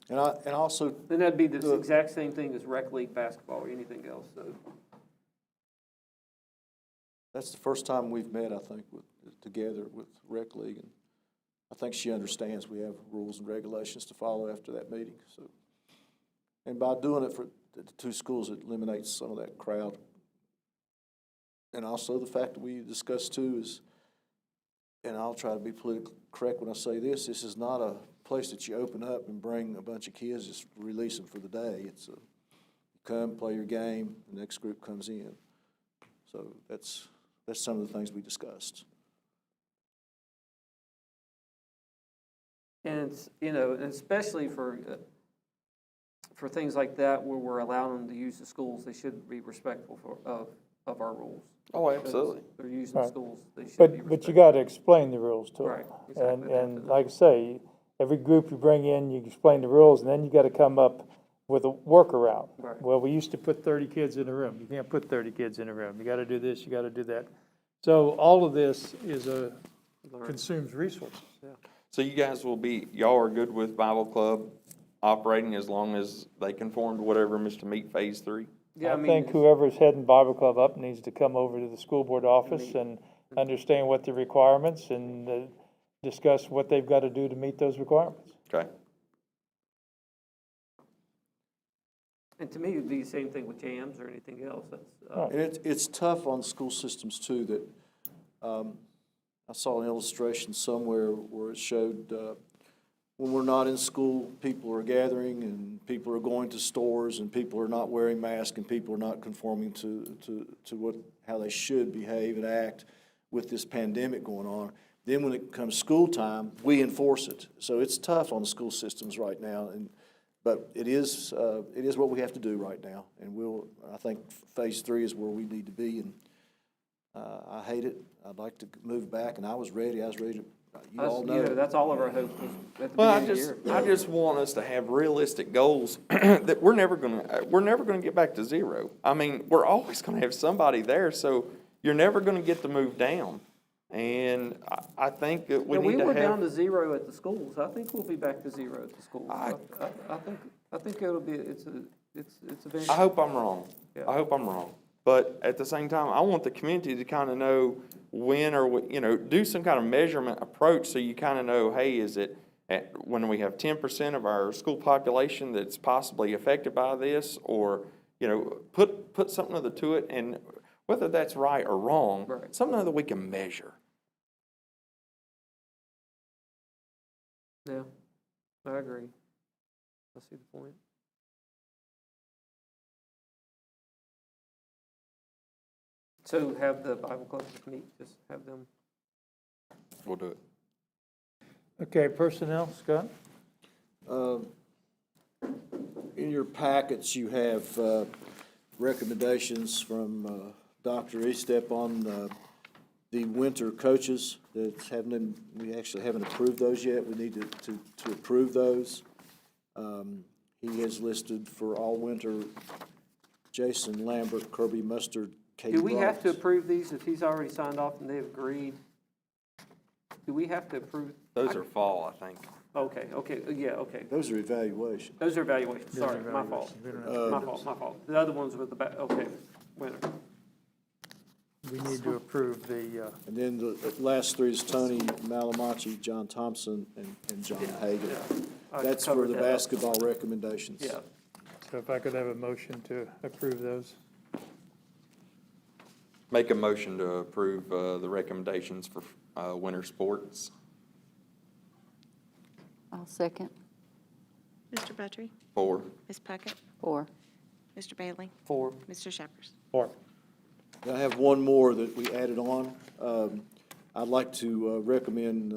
And also, Then that'd be the exact same thing as rec league basketball or anything else, so. that's the first time we've met, I think, together with Rec League, and I think she understands we have rules and regulations to follow after that meeting, so. And by doing it for the two schools, it eliminates some of that crowd. And also the fact that we discussed too is, and I'll try to be politically correct when I say this is not a place that you open up and bring a bunch of kids, just release them for the day. It's you come, play your game, the next group comes in. So that's some of the things we discussed. And it's, and especially for things like that where we're allowing them to use the schools, they should be respectful of our rules. Oh, absolutely. They're using the Right. schools, they should be respectful. But you gotta explain the rules to them. Right, exactly. And like I say, every group you bring in, you explain the rules, and then you gotta come up with a workaround. Right. Well, we used to put 30 kids in a room. You can't put 30 kids in a room. You gotta do this, you gotta do that. So all of this consumes resources. So you guys y'all are good with Bible Club operating as long as they conform to whatever Mr. Meet Phase 3? Yeah, I think whoever's heading Bible Club up needs to come over to the school board office and understand what the requirements and discuss what they've got to do to meet those requirements. Okay. And to me, it'd be the same thing with jams or anything else. That's, And it's tough on school systems too that, I saw an illustration somewhere where it showed, when we're not in school, people are gathering and people are going to stores and people are not wearing masks and people are not conforming to how they should behave and act with this pandemic going on. Then when it comes school time, we enforce it. So it's tough on the school systems right now, but it is what we have to do right now. And I think Phase 3 is where we need to be, and I hate it. I'd like to move back, and I was ready to, you all know. that's all of our hope was at the Well, beginning of the year. I just want us to have realistic goals that we're never gonna get back to zero. I mean, we're always gonna have somebody there, so you're never gonna get to move down. And I think that we need to have. We were down to zero at the schools. I think we'll be back to zero at the schools. I think it'll be, it's eventually. I hope I'm wrong. Yeah. I hope I'm wrong. But at the same time, I want the community to kind of know when do some kind of measurement approach so you kind of know, hey, is it when we have 10% of our school population that's possibly affected by this, or, put something to it, and whether that's right or wrong, Right. something that we can measure. Yeah, I agree. I see the point. So have the Bible clubs meet, just have them. We'll do it. Okay, personnel, Scott? In your packets, you have recommendations from Dr. Estep on the winter coaches that we actually haven't approved those yet. We need to approve those. He has listed for all winter Jason Lambert, Kirby Mustard, Kate Do we have to Roberts. approve these if he's already signed off and they've agreed? Do we have to approve? Those are fall, I think. Okay, yeah, okay. Those are evaluations. Those are evaluations, sorry, my evaluations. fault. We don't have My fault. The other ones with the back, okay, winter. We need to approve the, And then the last three is Tony Malamachi, John Thompson, and John Hagan. I That's for covered the that up. basketball recommendations. Yeah, so if I could have a motion to approve those. Make a motion to approve the recommendations for winter sports. I'll second. Mr. Buttrey? 4. Ms. Puckett? 4. Mr. Bailey? 4. Mr. Shepherd? I have one more that we added on. I'd like to recommend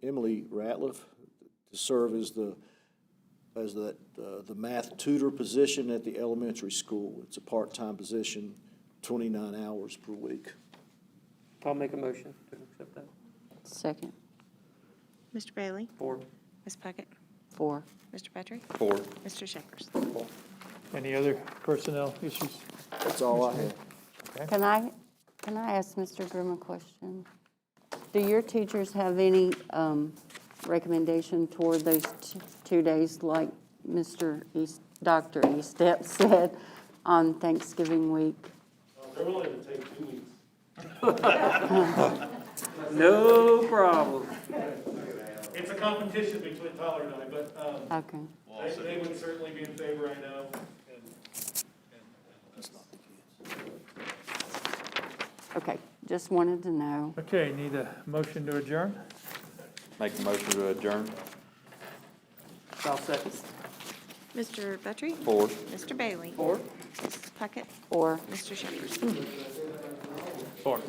Emily Ratliff to serve as the math tutor position at the elementary school. It's a part-time position, 29 hours per week. I'll make a motion to accept that. Second. Mr. Bailey? 4. Ms. Puckett? 4. Mr. Buttrey? 4. Mr. Shepherd? Any other personnel issues? That's all I have. Can I ask Mr. Grimm a question? Do your teachers have any recommendation toward those 2 days like Dr. Estep said on Thanksgiving week? They're willing to take 2 weeks. No problem. It's a competition between Tyler and I, but Okay. they would certainly be in favor, I know. Okay, just wanted to know. Okay, need a motion to adjourn? Make a motion to adjourn. I'll second. Mr. Buttrey? 4. Mr. Bailey? 4. Ms. Puckett? 4. Mr. Shepherd? 4.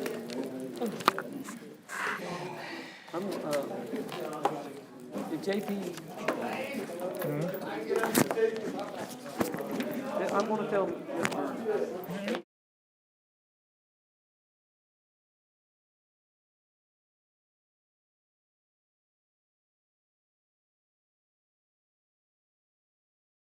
I'm, JP. I'm gonna tell